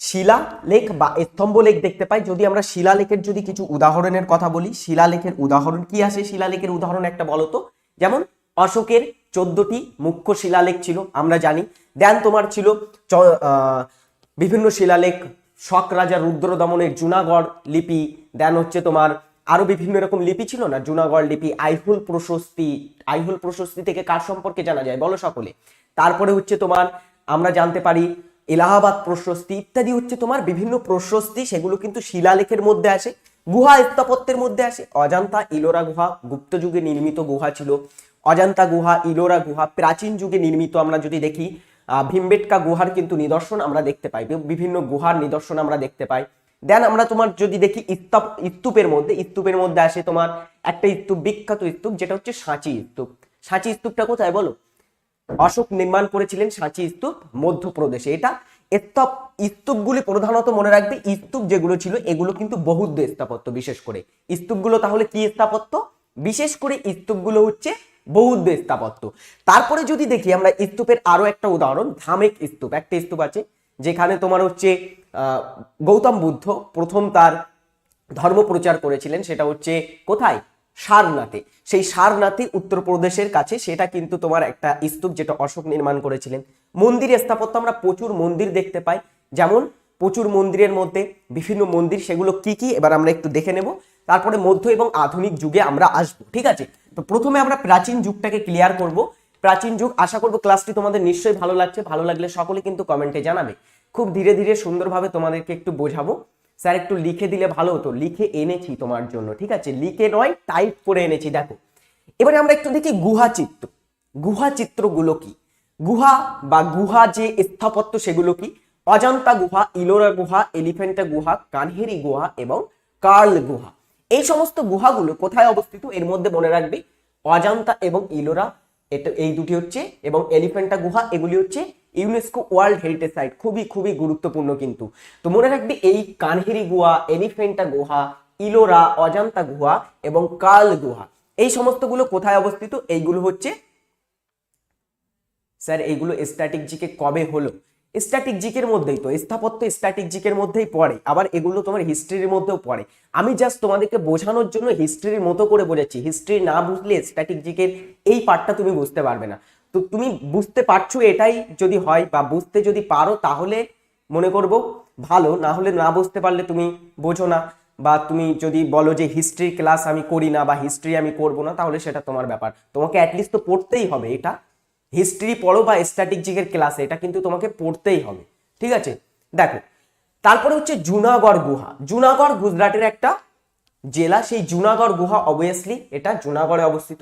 শিলালেখ বা স্তম্ভলেখ দেখতে পাই। যদি আমরা শিলালেখের যদি কিছু উদাহরণের কথা বলি, শিলালেখের উদাহরণ কি আসে? শিলালেখের উদাহরণ একটা বলতো। যেমন অশোকের 14টি মুখ্য শিলালেখ ছিল, আমরা জানি। দেন তোমার ছিল বিভিন্ন শিলালেখ, শক রাজা রুদ্রদমনের জুনাগড় লিপি। দেন হচ্ছে তোমার আরো বিভিন্ন রকম লিপি ছিল না, জুনাগড় লিপি, আইহুল প্রশস্তি। আইহুল প্রশস্তি থেকে কার সম্পর্কে জানা যায় বলো সকলে? তারপরে হচ্ছে তোমার আমরা জানতে পারি এলাহাবাদ প্রশস্তি ইত্যাদি হচ্ছে তোমার বিভিন্ন প্রশস্তি, সেগুলো কিন্তু শিলালেখের মধ্যে আসে। গুহা স্থাপত্যের মধ্যে আসে অজন্তা ইলোরা গুহা, গুপ্ত যুগে নির্মিত গুহা ছিল। অজন্তা গুহা, ইলোরা গুহা প্রাচীন যুগে নির্মিত। আমরা যদি দেখি ভীমবেটকা গুহার কিন্তু নিদর্শন আমরা দেখতে পাই, বিভিন্ন গুহার নিদর্শন আমরা দেখতে পাই। দেন আমরা তোমার যদি দেখি স্তূপের মধ্যে আসে তোমার একটা স্তূপ, বিখ্যাত স্তূপ, যেটা হচ্ছে সাঁচি স্তূপ। সাঁচি স্তূপটা কোথায় বলো? অশোক নির্মাণ করেছিলেন সাঁচি স্তূপ মধ্যপ্রদেশে। এটা স্তূপগুলি প্রধানত মনে রাখবে, স্তূপ যেগুলো ছিল এগুলো কিন্তু বৌদ্ধ স্থাপত্য। বিশেষ করে স্তূপগুলো তাহলে কি স্থাপত্য? বিশেষ করে স্তূপগুলো হচ্ছে বৌদ্ধ স্থাপত্য। তারপরে যদি দেখি আমরা স্তূপের আরো একটা উদাহরণ, ধামেক স্তূপ। একটা স্তূপ আছে যেখানে তোমার হচ্ছে গৌতম বুদ্ধ প্রথম তার ধর্ম প্রচার করেছিলেন, সেটা হচ্ছে কোথায়? সারনাথে। সেই সারনাথে উত্তরপ্রদেশের কাছে, সেটা কিন্তু তোমার একটা স্তূপ যেটা অশোক নির্মাণ করেছিলেন। মন্দির স্থাপত্য আমরা প্রচুর মন্দির দেখতে পাই, যেমন প্রচুর মন্দিরের মধ্যে বিভিন্ন মন্দির, সেগুলো কি কি এবার আমরা একটু দেখে নেব। তারপরে মধ্য এবং আধুনিক যুগে আমরা আসবো, ঠিক আছে? তো প্রথমে আমরা প্রাচীন যুগটাকে ক্লিয়ার করব। প্রাচীন যুগ, আশা করবো ক্লাসটি তোমাদের নিশ্চয়ই ভালো লাগছে। ভালো লাগলে সকলে কিন্তু কমেন্টে জানাবে। খুব ধীরে ধীরে সুন্দরভাবে তোমাদেরকে একটু বোঝাবো। স্যার একটু লিখে দিলে ভালো হতো, লিখে এনেছি তোমার জন্য, ঠিক আছে? লিখে নয়, টাইপ করে এনেছি। দেখো এবারে আমরা একটু দেখি গুহা চিত্র। গুহা চিত্রগুলো কি? গুহা বা গুহা যে স্থাপত্য সেগুলো কি? অজন্তা গুহা, ইলোরা গুহা, এলিফ্যান্টা গুহা, কানহেরি গুহা এবং কার্ল গুহা। এই সমস্ত গুহাগুলো কোথায় অবস্থিত? এর মধ্যে মনে রাখবে অজন্তা এবং ইলোরা, এটা এই দুটি হচ্ছে, এবং এলিফ্যান্টা গুহা, এগুলি হচ্ছে ইউনেস্কো ওয়ার্ল্ড হেরিটেজ সাইট। খুবই খুবই গুরুত্বপূর্ণ কিন্তু। তো মনে রাখবে এই কানহেরি গুহা, এলিফ্যান্টা গুহা, ইলোরা, অজন্তা গুহা এবং কার্ল গুহা, এই সমস্তগুলো কোথায় অবস্থিত? এইগুলো হচ্ছে, স্যার এইগুলো স্ট্যাটিক জিকে কবে হলো? স্ট্যাটিক জিকের মধ্যেই তো, স্থাপত্য স্ট্যাটিক জিকের মধ্যেই পড়ে, আবার এগুলো তোমার হিস্ট্রির মধ্যেও পড়ে। আমি জাস্ট তোমাদেরকে বোঝানোর জন্য হিস্ট্রির মতো করে বোঝাচ্ছি। হিস্ট্রি না বুঝলে স্ট্যাটিক জিকের এই পার্টটা তুমি বুঝতে পারবে না। তো তুমি বুঝতে পারছো এটাই যদি হয়, বা বুঝতে যদি পারো তাহলে মনে করব ভালো, না হলে না বুঝতে পারলে তুমি বোঝো না, বা তুমি যদি বলো যে হিস্ট্রি ক্লাস আমি করি না বা হিস্ট্রি আমি করব না, তাহলে সেটা তোমার ব্যাপার। তোমাকে অ্যাটলিস্ট তো পড়তেই হবে এটা। হিস্ট্রি পড়ো বা স্ট্যাটিক জিকের ক্লাসে, এটা কিন্তু তোমাকে পড়তেই হবে, ঠিক আছে? দেখো তারপরে হচ্ছে জুনাগড় গুহা। জুনাগড় গুজরাটের একটা জেলা। সেই জুনাগড় গুহা অবভিয়াসলি এটা জুনাগড়ে অবস্থিত।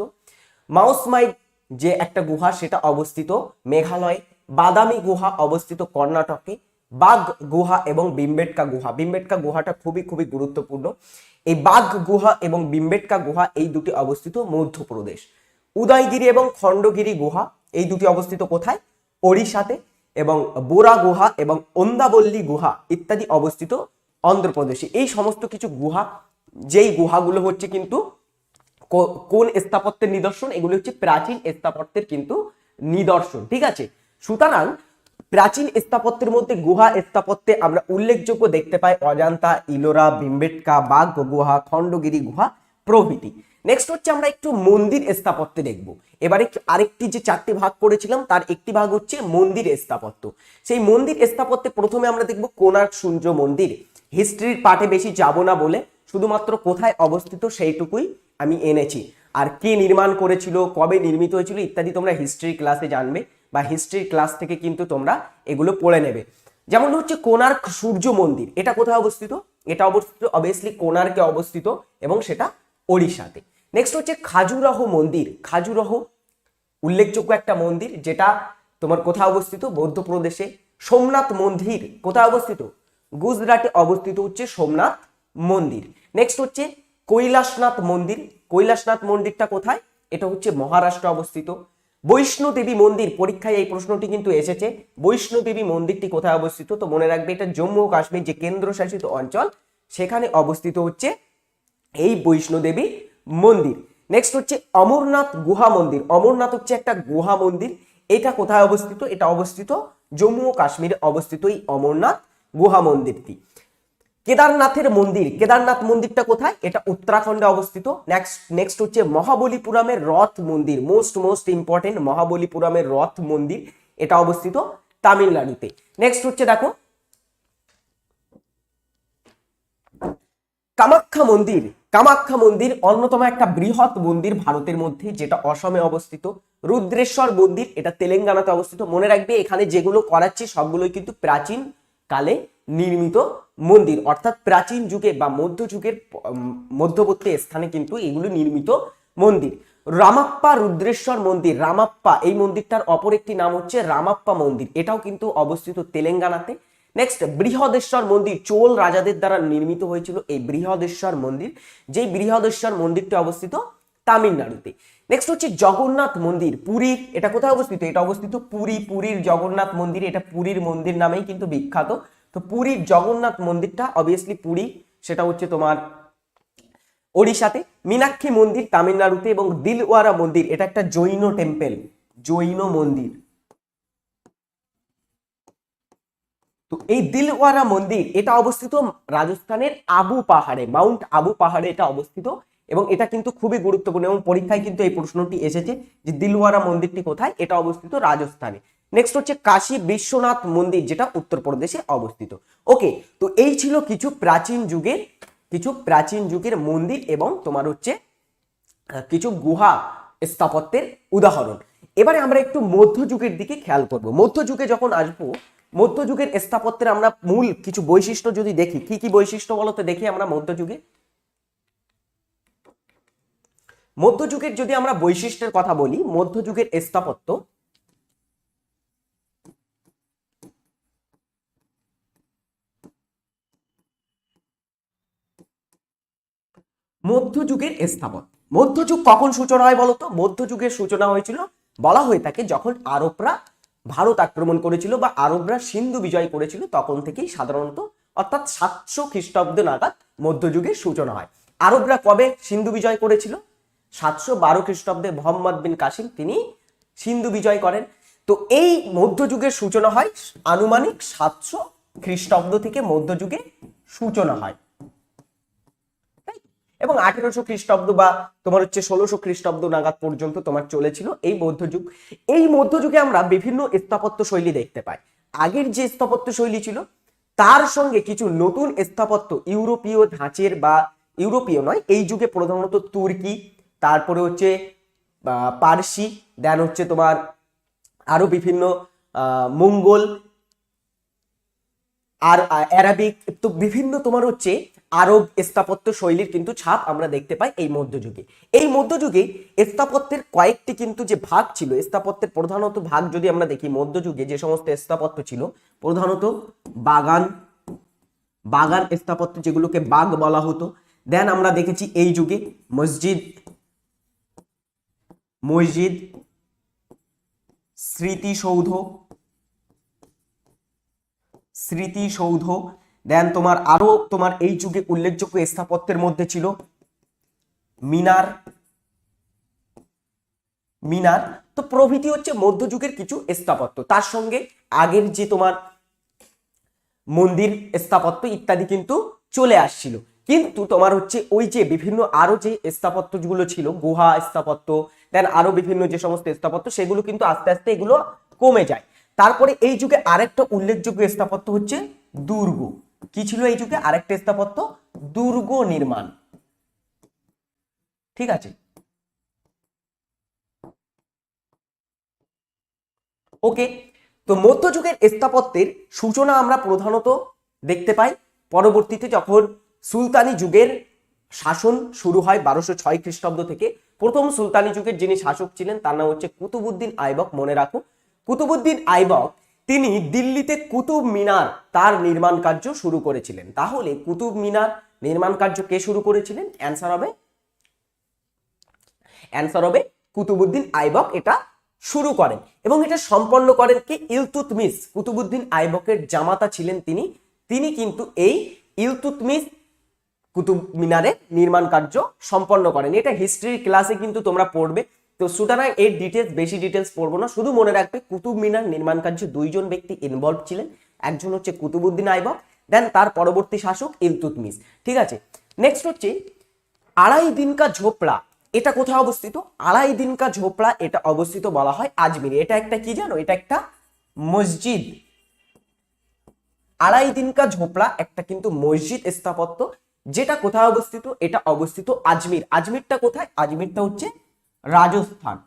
মাউসমাই যে একটা গুহা সেটা অবস্থিত মেঘালয়ে। বাদামি গুহা অবস্থিত কর্ণাটকে। বাঘ গুহা এবং ভীমবেটকা গুহা, ভীমবেটকা গুহাটা খুবই খুবই গুরুত্বপূর্ণ। এই বাঘ গুহা এবং ভীমবেটকা গুহা এই দুটি অবস্থিত মধ্যপ্রদেশ। উদয়গিরি এবং খণ্ডগিরি গুহা এই দুটি অবস্থিত কোথায়? ওড়িশাতে। এবং বোরা গুহা এবং ওন্দাবল্লী গুহা ইত্যাদি অবস্থিত অন্ধ্রপ্রদেশে। এই সমস্ত কিছু গুহা, যেই গুহাগুলো হচ্ছে কিন্তু কোন স্থাপত্যের নিদর্শন? এগুলো হচ্ছে প্রাচীন স্থাপত্যের কিন্তু নিদর্শন, ঠিক আছে? সুতরাং প্রাচীন স্থাপত্যের মধ্যে গুহা স্থাপত্যে আমরা উল্লেখযোগ্য দেখতে পাই অজন্তা, ইলোরা, ভীমবেটকা, বাঘ গুহা, খণ্ডগিরি গুহা প্রভৃতি। নেক্সট হচ্ছে আমরা একটু মন্দির স্থাপত্যে দেখব। এবারে আরেকটি যে চারটি ভাগ করেছিলাম তার একটি ভাগ হচ্ছে মন্দির স্থাপত্য। সেই মন্দির স্থাপত্যে প্রথমে আমরা দেখব কোণার্ক সূর্য মন্দির। হিস্ট্রির পাঠে বেশি যাব না বলে শুধুমাত্র কোথায় অবস্থিত সেইটুকুই আমি এনেছি। আর কে নির্মাণ করেছিল, কবে নির্মিত হয়েছিল ইত্যাদি তোমরা হিস্ট্রি ক্লাসে জানবে, বা হিস্ট্রির ক্লাস থেকে কিন্তু তোমরা এগুলো পড়ে নেবে। যেমন হচ্ছে কোণার্ক সূর্য মন্দির, এটা কোথায় অবস্থিত? এটা অবস্থিত অবভিয়াসলি কোণার্কে অবস্থিত, এবং সেটা ওড়িশাতে। নেক্সট হচ্ছে খাজুরাহ মন্দির। খাজুরাহ উল্লেখযোগ্য একটা মন্দির, যেটা তোমার কোথায় অবস্থিত? মধ্যপ্রদেশে। সোমনাথ মন্দির কোথায় অবস্থিত? গুজরাটে অবস্থিত হচ্ছে সোমনাথ মন্দির। নেক্সট হচ্ছে কৈলাসনাথ মন্দির। কৈলাসনাথ মন্দিরটা কোথায়? এটা হচ্ছে মহারাষ্ট্রে অবস্থিত। বৈষ্ণোদেবী মন্দির, পরীক্ষায় এই প্রশ্নটি কিন্তু এসেছে। বৈষ্ণোদেবী মন্দিরটি কোথায় অবস্থিত? তো মনে রাখবে এটা জম্মু ও কাশ্মীর যে কেন্দ্রশাসিত অঞ্চল সেখানে অবস্থিত হচ্ছে এই বৈষ্ণোদেবী মন্দির। নেক্সট হচ্ছে অমরনাথ গুহা মন্দির। অমরনাথ হচ্ছে একটা গুহা মন্দির। এটা কোথায় অবস্থিত? এটা অবস্থিত জম্মু ও কাশ্মীরে অবস্থিত এই অমরনাথ গুহা মন্দিরটি। কেদারনাথের মন্দির, কেদারনাথ মন্দিরটা কোথায়? এটা উত্তরাখণ্ডে অবস্থিত। নেক্সট হচ্ছে মহাবলীপুরমের রথ মন্দির। মোস্ট ইম্পর্টেন্ট, মহাবলীপুরমের রথ মন্দির, এটা অবস্থিত তামিলনাড়ুতে। নেক্সট হচ্ছে দেখো কামাখ্যা মন্দির। কামাখ্যা মন্দির অন্যতম একটা বৃহৎ মন্দির ভারতের মধ্যে, যেটা অসমে অবস্থিত। রুদ্রেশ্বর মন্দির, এটা তেলেঙ্গানাতে অবস্থিত। মনে রাখবে এখানে যেগুলো করাচ্ছি সবগুলোই কিন্তু প্রাচীন কালে নির্মিত মন্দির, অর্থাৎ প্রাচীন যুগে বা মধ্যযুগের মধ্যবর্তী স্থানে কিন্তু এগুলো নির্মিত মন্দির। রামাপ্পা রুদ্রেশ্বর মন্দির, রামাপ্পা এই মন্দিরটার অপর একটি নাম হচ্ছে রামাপ্পা মন্দির, এটাও কিন্তু অবস্থিত তেলেঙ্গানাতে। নেক্সট বৃহদেশ্বর মন্দির, চোল রাজাদের দ্বারা নির্মিত হয়েছিল এই বৃহদেশ্বর মন্দির, যেই বৃহদেশ্বর মন্দিরটি অবস্থিত তামিলনাড়ুতে। নেক্সট হচ্ছে জগন্নাথ মন্দির, পুরীর, এটা কোথায় অবস্থিত? এটা অবস্থিত পুরী, পুরীর জগন্নাথ মন্দির, এটা পুরীর মন্দির নামেই কিন্তু বিখ্যাত। তো পুরীর জগন্নাথ মন্দিরটা অবভিয়াসলি পুরী, সেটা হচ্ছে তোমার ওড়িশাতে। মীনাক্ষী মন্দির তামিলনাড়ুতে, এবং দিলওয়ারা মন্দির, এটা একটা জৈন টেম্পল, জৈন মন্দির। তো এই দিলওয়ারা মন্দির এটা অবস্থিত রাজস্থানের আবু পাহাড়ে, মাউন্ট আবু পাহাড়ে এটা অবস্থিত, এবং এটা কিন্তু খুবই গুরুত্বপূর্ণ এবং পরীক্ষায় কিন্তু এই প্রশ্নটি এসেছে যে দিলওয়ারা মন্দিরটি কোথায়, এটা অবস্থিত রাজস্থানে। নেক্সট হচ্ছে কাশী বিশ্বনাথ মন্দির, যেটা উত্তরপ্রদেশে অবস্থিত। ওকে, তো এই ছিল কিছু প্রাচীন যুগের মন্দির এবং তোমার হচ্ছে কিছু গুহা স্থাপত্যের উদাহরণ। এবারে আমরা একটু মধ্যযুগের দিকে খেয়াল করব। মধ্যযুগে যখন আসবো, মধ্যযুগের স্থাপত্যের আমরা মূল কিছু বৈশিষ্ট্য যদি দেখি, কি কি বৈশিষ্ট্য বলতে দেখি আমরা মধ্যযুগের যদি আমরা বৈশিষ্ট্যের কথা বলি, মধ্যযুগের স্থাপত্য মধ্যযুগ কখন সূচনা হয় বলতো? মধ্যযুগের সূচনা হয়েছিল বলা হয়ে থাকে যখন আরবরা ভারত আক্রমণ করেছিল বা আরবরা সিন্ধু বিজয় করেছিল, তখন থেকেই সাধারণত, অর্থাৎ 700 খ্রিস্টাব্দ নাগাদ মধ্যযুগের সূচনা হয়। আরবরা কবে সিন্ধু বিজয় করেছিল? 712 খ্রিস্টাব্দে মোহাম্মদ বিন কাসিম তিনি সিন্ধু বিজয় করেন। তো এই মধ্যযুগের সূচনা হয় আনুমানিক 700 খ্রিস্টাব্দ থেকে মধ্যযুগে সূচনা হয়, এবং 1800 খ্রিস্টাব্দ বা তোমার হচ্ছে 1600 খ্রিস্টাব্দ নাগাদ পর্যন্ত তোমার চলেছিল এই মধ্যযুগ। এই মধ্যযুগে আমরা বিভিন্ন স্থাপত্য শৈলী দেখতে পাই। আগের যে স্থাপত্য শৈলী ছিল তার সঙ্গে কিছু নতুন স্থাপত্য, ইউরোপীয় ধাঁচের বা ইউরোপীয় নয়, এই যুগে প্রধানত তুর্কি, তারপরে হচ্ছে পারসি, দেন হচ্ছে তোমার আরো বিভিন্ন মঙ্গল আর অ্যারাবিক, তো বিভিন্ন তোমার হচ্ছে আরব স্থাপত্য শৈলীর কিন্তু ছাপ আমরা দেখতে পাই এই মধ্যযুগে। এই মধ্যযুগে স্থাপত্যের কয়েকটি কিন্তু যে ভাগ ছিল, স্থাপত্যের প্রধানত ভাগ যদি আমরা দেখি, মধ্যযুগে যে সমস্ত স্থাপত্য ছিল প্রধানত বাগান স্থাপত্য, যেগুলোকে বাগ বলা হতো। দেন আমরা দেখেছি এই যুগে মসজিদ, স্মৃতিসৌধ, দেন তোমার আরো তোমার এই যুগে উল্লেখযোগ্য স্থাপত্যের মধ্যে ছিল মিনার। তো প্রভৃতি হচ্ছে মধ্যযুগের কিছু স্থাপত্য। তার সঙ্গে আগের যে তোমার মন্দির স্থাপত্য ইত্যাদি কিন্তু চলে আসছিল, কিন্তু তোমার হচ্ছে ওই যে বিভিন্ন আরো যে স্থাপত্যগুলো ছিল, গুহা স্থাপত্য, দেন আরো বিভিন্ন যে সমস্ত স্থাপত্য, সেগুলো কিন্তু আস্তে আস্তে এগুলো কমে যায়। তারপরে এই যুগে আরেকটা উল্লেখযোগ্য স্থাপত্য হচ্ছে দুর্গ। কি ছিল এই যুগে আরেকটা স্থাপত্য? দুর্গ নির্মাণ। ঠিক আছে, ওকে। তো মধ্যযুগের স্থাপত্যের সূচনা আমরা প্রধানত দেখতে পাই পরবর্তীতে যখন সুলতানি যুগের শাসন শুরু হয় 1206 খ্রিস্টাব্দ থেকে। প্রথম সুলতানি যুগের যিনি শাসক ছিলেন তার নাম হচ্ছে কুতুবউদ্দিন আইবক। মনে রাখো, কুতুবউদ্দিন আইবক তিনি দিল্লিতে কুতুব মিনার তার নির্মাণ কার্য শুরু করেছিলেন। তাহলে কুতুব মিনার নির্মাণ কার্য কে শুরু করেছিলেন? অ্যান্সার হবে কুতুবউদ্দিন আইবক এটা শুরু করেন, এবং এটা সম্পন্ন করেন কি? ইলতুৎমিশ। কুতুবউদ্দিন আইবকের জামাতা ছিলেন তিনি কিন্তু এই ইলতুৎমিশ কুতুব মিনারের নির্মাণ কার্য সম্পন্ন করেন। এটা হিস্ট্রির ক্লাসে কিন্তু তোমরা পড়বে, তো সুতরাং এর বেশি ডিটেলস পড়বো না। শুধু মনে রাখবে কুতুব মিনার নির্মাণ কার্যে দুইজন ব্যক্তি ইনভলভ ছিলেন, একজন হচ্ছে কুতুবউদ্দিন আইবক, দেন তার পরবর্তী শাসক ইলতুৎমিশ। ঠিক আছে, নেক্সট হচ্ছে আড়াই দিন কা ঝোপড়া। এটা কোথায় অবস্থিত? আড়াই দিন কা ঝোপড়া এটা অবস্থিত বলা হয় আজমিরে। এটা একটা কি জানো? এটা একটা মসজিদ। আড়াই দিন কা ঝোপড়া একটা কিন্তু মসজিদ স্থাপত্য, যেটা কোথায় অবস্থিত? এটা অবস্থিত আজমির। আজমিরটা কোথায়? আজমিরটা হচ্ছে রাজস্থান,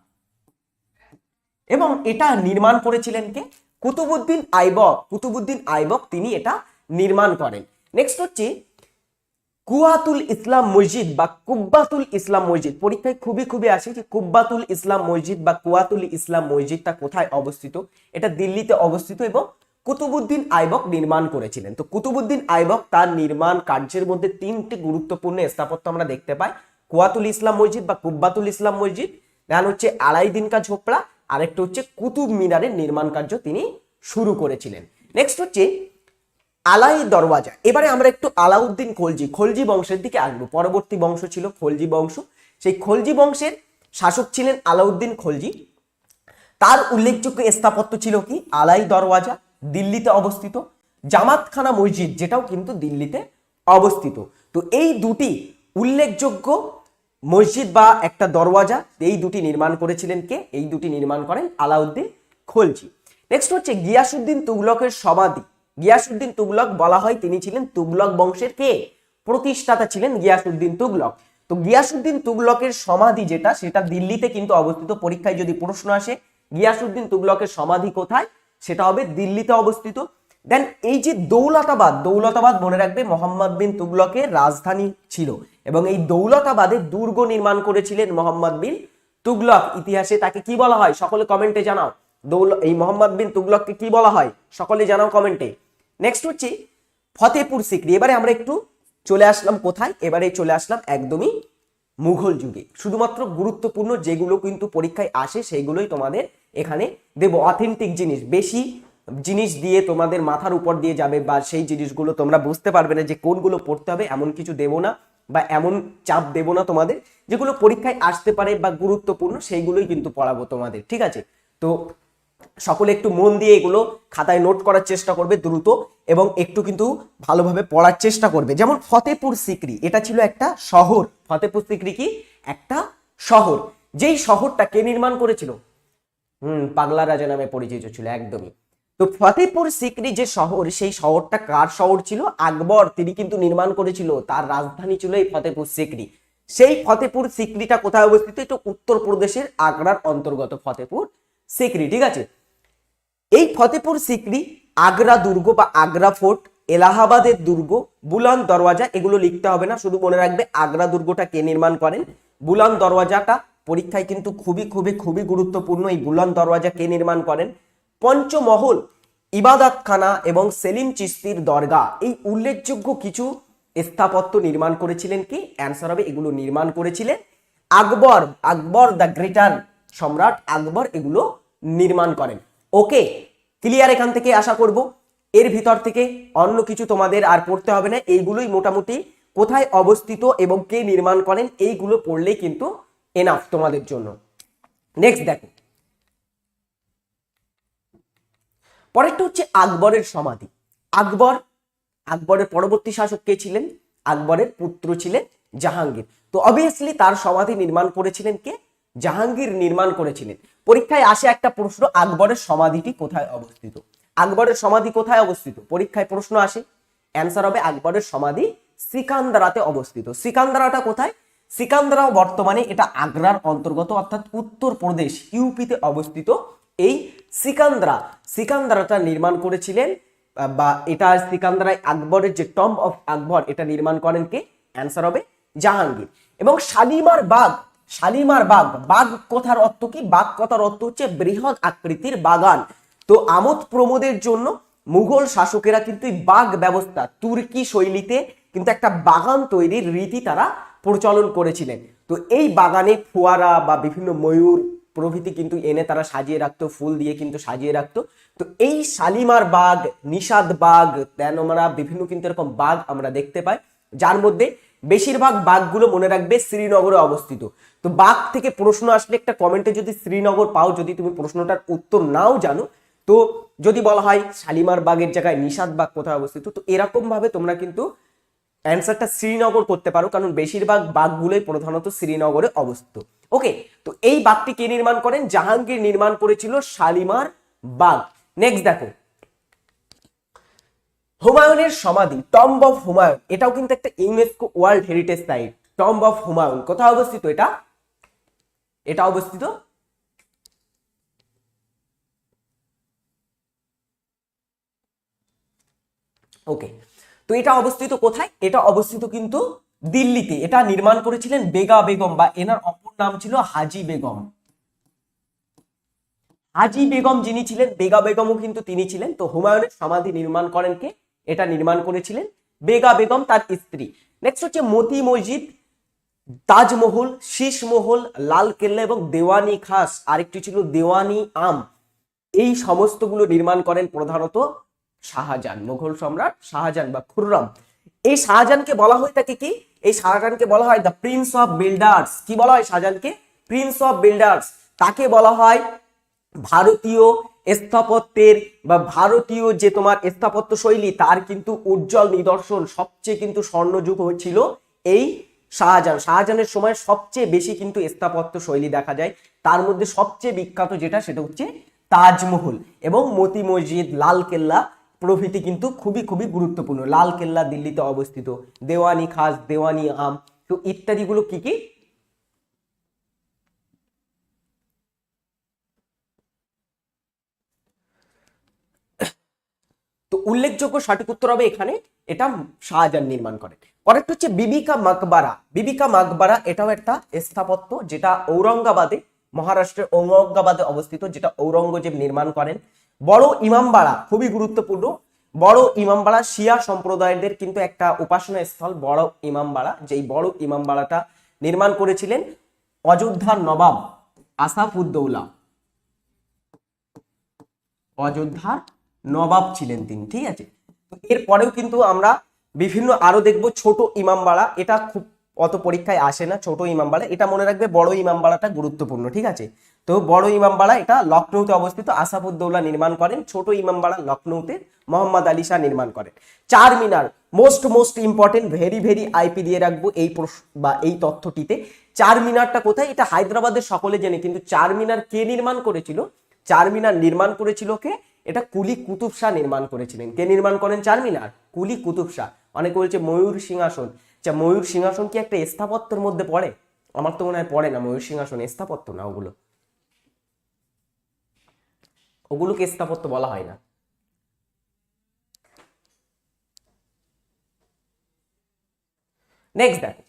এবং এটা নির্মাণ করেছিলেন কে? কুতুবউদ্দিন আইবক। কুতুবউদ্দিন আইবক তিনি এটা নির্মাণ করেন। নেক্সট হচ্ছে কুয়াতুল ইসলাম মসজিদ বা কুব্বাতুল ইসলাম মসজিদ, পরীক্ষায় খুবই আসে যে কুব্বাতুল ইসলাম মসজিদ বা কুয়াতুল ইসলাম মসজিদটা কোথায় অবস্থিত। এটা দিল্লিতে অবস্থিত এবং কুতুবুদ্দিন আইবক নির্মাণ করেছিলেন। তো কুতুবুদ্দিন আইবক তার নির্মাণ কার্যের মধ্যে তিনটি গুরুত্বপূর্ণ স্থাপত্য আমরা দেখতে পাই, কুয়াতুল ইসলাম মসজিদ বা কুব্বাতুল ইসলাম মসজিদ, দেন হচ্ছে আলাউদ্দিন কা ঝোপড়া, আরেকটা হচ্ছে কুতুব মিনারের নির্মাণ কার্য তিনি শুরু করেছিলেন। নেক্সট হচ্ছে আলাই দরওয়াজা। এবারে আমরা একটু আলাউদ্দিন খলজি বংশের দিকে আসবো। পরবর্তী বংশ ছিল খলজি বংশ, সেই খলজি বংশের শাসক ছিলেন আলাউদ্দিন খলজি। তার উল্লেখযোগ্য স্থাপত্য ছিল কি, আলাই দরওয়াজা দিল্লিতে অবস্থিত, জামাতখানা মসজিদ যেটাও কিন্তু দিল্লিতে অবস্থিত। তো এই দুটি উল্লেখযোগ্য মসজিদ বা একটা দরওয়াজা, এই দুটি নির্মাণ করেছিলেন কে, এই দুটি নির্মাণ করেন আলাউদ্দিন খলজি। নেক্সট হচ্ছে গিয়াসউদ্দিন তুগলকের সমাধি। গিয়াসউদ্দিন তুগলক বলা হয় তিনি ছিলেন তুগলক বংশের কে, প্রতিষ্ঠাতা ছিলেন গিয়াসউদ্দিন তুগলক। তো গিয়াসউদ্দিন তুগলকের সমাধি যেটা, সেটা দিল্লিতে কিন্তু অবস্থিত। পরীক্ষায় যদি প্রশ্ন আসে গিয়াসউদ্দিন তুগলকের সমাধি কোথায়, সেটা হবে দিল্লিতে অবস্থিত। দেন এই যে দৌলতাবাদ মনে রাখবে মোহাম্মদ বিন তুগলকের রাজধানী ছিল এবং এই দৌলতাবাদে দুর্গ নির্মাণ করেছিলেন মোহাম্মদ বিন তুগলক। ইতিহাসে তাকে কি বলা হয় সকলে কমেন্টে জানাও, এই মোহাম্মদ বিন তুগলককে কি বলা হয় সকলে জানাও কমেন্টে। নেক্সট হচ্ছে ফতেপুর সিক্রি। এবারে আমরা একটু চলে আসলাম কোথায়, এবারে চলে আসলাম একদমই মুঘল যুগে। শুধুমাত্র গুরুত্বপূর্ণ যেগুলো কিন্তু পরীক্ষায় আসে সেইগুলোই তোমাদের এখানে দেব। অথেন্টিক জিনিস, বেশি জিনিস দিয়ে তোমাদের মাথার উপর দিয়ে যাবে বা সেই জিনিসগুলো তোমরা বুঝতে পারবে না যে কোনগুলো পড়তে হবে, এমন কিছু দেব না বা এমন চাপ দেব না তোমাদের। যেগুলো পরীক্ষায় আসতে পারে বা গুরুত্বপূর্ণ সেইগুলোই কিন্তু পড়াবো তোমাদের, ঠিক আছে? তো সকলে একটু মন দিয়ে এগুলো খাতায় নোট করার চেষ্টা করবে দ্রুত এবং একটু কিন্তু ভালোভাবে পড়ার চেষ্টা করবে। যেমন ফতেপুর সিক্রি, এটা ছিল একটা শহর। ফতেপুর সিক্রি কি একটা শহর, যেই শহরটা কে নির্মাণ করেছিল, পাগলা রাজা নামে পরিচিত ছিল একদমই। তো ফতেপুর সিক্রি যে শহর, সেই শহরটা কার শহর ছিল, আকবর তিনি কিন্তু নির্মাণ করেছিল, তার রাজধানী ছিল এই ফতেপুর সিক্রি। সেই ফতেপুর সিক্রিটা কোথায় অবস্থিত, এটা উত্তরপ্রদেশের আগ্রার অন্তর্গত ফতেপুর সিক্রি, ঠিক আছে? এই ফতেপুর সিক্রি আগ্রা দুর্গ বা আগ্রা ফোর্ট, এলাহাবাদের দুর্গ, বুলন্দ দরওয়াজা, এগুলো লিখতে হবে না, শুধু মনে রাখবে আগ্রা দুর্গটা কে নির্মাণ করেন, বুলন্দ দরওয়াজাটা পরীক্ষায় কিন্তু খুবই গুরুত্বপূর্ণ। এই বুলন্দ দরওয়াজা কে নির্মাণ করেন, পঞ্চমহল, ইবাদতখানা এবং সেলিম চিশতির দরগা, এই উল্লেখযোগ্য কিছু স্থাপত্য নির্মাণ করেছিলেন কি, অ্যান্সার হবে এগুলো নির্মাণ করেছিলেন আকবর দ্য গ্রেটার, সম্রাট আকবর এগুলো নির্মাণ করেন। ওকে, ক্লিয়ার? এখান থেকে আশা করব এর ভিতর থেকে অন্য কিছু তোমাদের আর পড়তে হবে না, এইগুলোই মোটামুটি কোথায় অবস্থিত এবং কে নির্মাণ করেন এইগুলো পড়লেই কিন্তু এনাফ তোমাদের জন্য। নেক্সট দেখো, পরেরটা হচ্ছে আকবরের সমাধি। আকবরের পরবর্তী শাসক কে ছিলেন, আকবরের পুত্র ছিলেন জাহাঙ্গীর। তো অবভিয়াসলি তার সমাধি নির্মাণ করেছিলেন কে, জাহাঙ্গীর নির্মাণ করেছিলেন। পরীক্ষায় আসে একটা প্রশ্ন, আকবরের সমাধিটি কোথায় অবস্থিত, আকবরের সমাধি কোথায় অবস্থিত, পরীক্ষায় প্রশ্ন আসে, অ্যান্সার হবে আকবরের সমাধি সিকান্দারাতে অবস্থিত। সিকান্দারাটা কোথায়, সিকান্দারাও বর্তমানে এটা আগ্রার অন্তর্গত অর্থাৎ উত্তরপ্রদেশ ইউপিতে অবস্থিত। এই সিকান্দারাটা নির্মাণ করেছিলেন বা এটা সিকান্দারায় আকবরের যে টম্ব অফ আকবর এটা নির্মাণ করেন কে, অ্যান্সার হবে জাহাঙ্গীর। এবং বাগ কথার অর্থ কি, বাগ কথার অর্থ হচ্ছে বৃহৎ আকৃতির বাগান। তো আমোদ প্রমোদের জন্য মুঘল শাসকেরা কিন্তু এই বাগ ব্যবস্থা, তুর্কি শৈলীতে কিন্তু একটা বাগান তৈরির রীতি তারা প্রচলন করেছিলেন। তো এই বাগানে ফোয়ারা বা বিভিন্ন ময়ূর প্রভৃতি কিন্তু এনে তারা সাজিয়ে রাখতো, ফুল দিয়ে কিন্তু সাজিয়ে রাখতো। তো এই শালিমার বাগ, নিষাদ বাগ, আমরা বিভিন্ন কিন্তু এরকম বাগ আমরা দেখতে পাই, যার মধ্যে বেশিরভাগ বাঘগুলো মনে রাখবে শ্রীনগরে অবস্থিত। তো বাঘ থেকে প্রশ্ন আসলে একটা কমেন্টে যদি শ্রীনগর পাও, যদি তুমি প্রশ্নটার উত্তর নাও জানো, তো যদি বলা হয় শালিমার বাগের জায়গায় নিষাদ বাগ কোথায় অবস্থিত, তো এরকম ভাবে তোমরা কিন্তু অ্যান্সারটা শ্রীনগর করতে পারো, কারণ বেশিরভাগ বাঘগুলোই প্রধানত শ্রীনগরে অবস্থিত। ওকে, তো এই বাগটি কে নির্মাণ করেন, জাহাঙ্গীর নির্মাণ করেছিল শালিমার বাগ। নেক্সট দেখো, হুমায়ুনের সমাধি, টম্ব অফ হুমায়ুন, এটাও কিন্তু একটা UNESCO world heritage site. Tomb of Humayun কোথায় অবস্থিত, এটা অবস্থিত ওকে, তো এটা অবস্থিত কোথায়? এটা অবস্থিত কিন্তু দিল্লিতে। এটা নির্মাণ করেছিলেন বেগা বেগম, বা এনার অপর নাম ছিল হাজি বেগম। হাজি বেগম যিনি ছিলেন, বেগা বেগমও কিন্তু তিনি ছিলেন। তো হুমায়ুনের সমাধি নির্মাণ করেন কে? এটা নির্মাণ করেছিলেন বেগা বেগম, তার স্ত্রী। নেক্সট হচ্ছে মতি মসজিদ, তাজমহল, শীষমহল, লাল কেল্লা এবং দেওয়ানি খাস, আরেকটি ছিল দেওয়ানি আম। এই সমস্তগুলো নির্মাণ করেন প্রধানত শাহজাহান, মুঘল সম্রাট শাহজাহান বা খুররম। এই শাহজাহানকে বলা হয় থাকে কি? এই শাহজাহানকে বলা হয় দ্য প্রিন্স অফ বিল্ডার্স। কি বলা হয় শাহজাহানকে? Prince of builders. তাকে বলা হয় ভারতীয় স্থাপত্যের বা ভারতীয় যে তোমার স্থাপত্য শৈলী, তার কিন্তু উজ্জ্বল নিদর্শন, সবচেয়ে কিন্তু স্বর্ণযুগ হয়েছিল এই শাহজাহান। শাহজাহানের সময় সবচেয়ে বেশি কিন্তু স্থাপত্য শৈলী দেখা যায়। তার মধ্যে সবচেয়ে বিখ্যাত যেটা, সেটা হচ্ছে তাজমহল এবং মতি মসজিদ, লাল কেল্লা প্রভৃতি কিন্তু খুবই খুবই গুরুত্বপূর্ণ। লাল কেল্লা দিল্লিতে অবস্থিত, দেওয়ানি খাস, দেওয়ানি আম, তো ইত্যাদিগুলো কি কি? তো উল্লেখযোগ্য সঠিক উত্তর হবে এখানে, এটা শাহজাহান নির্মাণ করেন। পরেরটা হচ্ছে বিবিকা মাকবারা। বিবিকা মাকবারা এটাও একটা স্থাপত্য, যেটা ঔরঙ্গাবাদে, মহারাষ্ট্রের ঔরঙ্গাবাদে অবস্থিত, যেটা ঔরঙ্গজেব নির্মাণ করেন। বড় ইমামবাড়া খুবই গুরুত্বপূর্ণ। বড় ইমামবাড়া শিয়া সম্প্রদায়দের কিন্তু একটা উপাসনা স্থল, বড় ইমামবাড়া। যেই বড় ইমামবাড়াটা নির্মাণ করেছিলেন অযোধ্যার নবাব আসাফউদ্দৌলা। অযোধ্যার নবাব ছিলেন তিনি, ঠিক আছে। তো এরপরেও কিন্তু আমরা বিভিন্ন আরো দেখবো ছোট ইমামবাড়া। এটা খুব অত পরীক্ষায় আসে না, ছোট ইমামবাড়া। এটা মনে রাখবে, বড় ইমামবাড়াটা গুরুত্বপূর্ণ, ঠিক আছে। তো বড় ইমামবাড়া এটা লখনৌতে অবস্থিত, আসাফউদ্দৌলা নির্মাণ করেন। ছোট ইমামবাড়া লখনৌতে মোহাম্মদ আলী শাহ নির্মাণ করেন। Charminar most important, very very IP দিয়ে রাখবো এই বা এই তথ্যটিতে। চার মিনারটা কোথায়? এটা হায়দ্রাবাদের সকলে জেনে, কিন্তু চার মিনার কে নির্মাণ করেছিল? চার মিনার নির্মাণ করেছিল কে? এটা কুলি কুতুব শাহ নির্মাণ করেছিলেন। কে নির্মাণ করেন চার মিনার? কুলি কুতুব শাহ। অনেকে বলছে ময়ূর সিংহাসন। আচ্ছা, ময়ূর সিংহাসন কি একটা স্থাপত্যের মধ্যে পড়ে? আমার তো মনে হয় পড়ে না। ময়ূর সিংহাসন স্থাপত্য না, ওগুলোকে স্থাপত্য বলা হয় না। নেক্সট দেখো,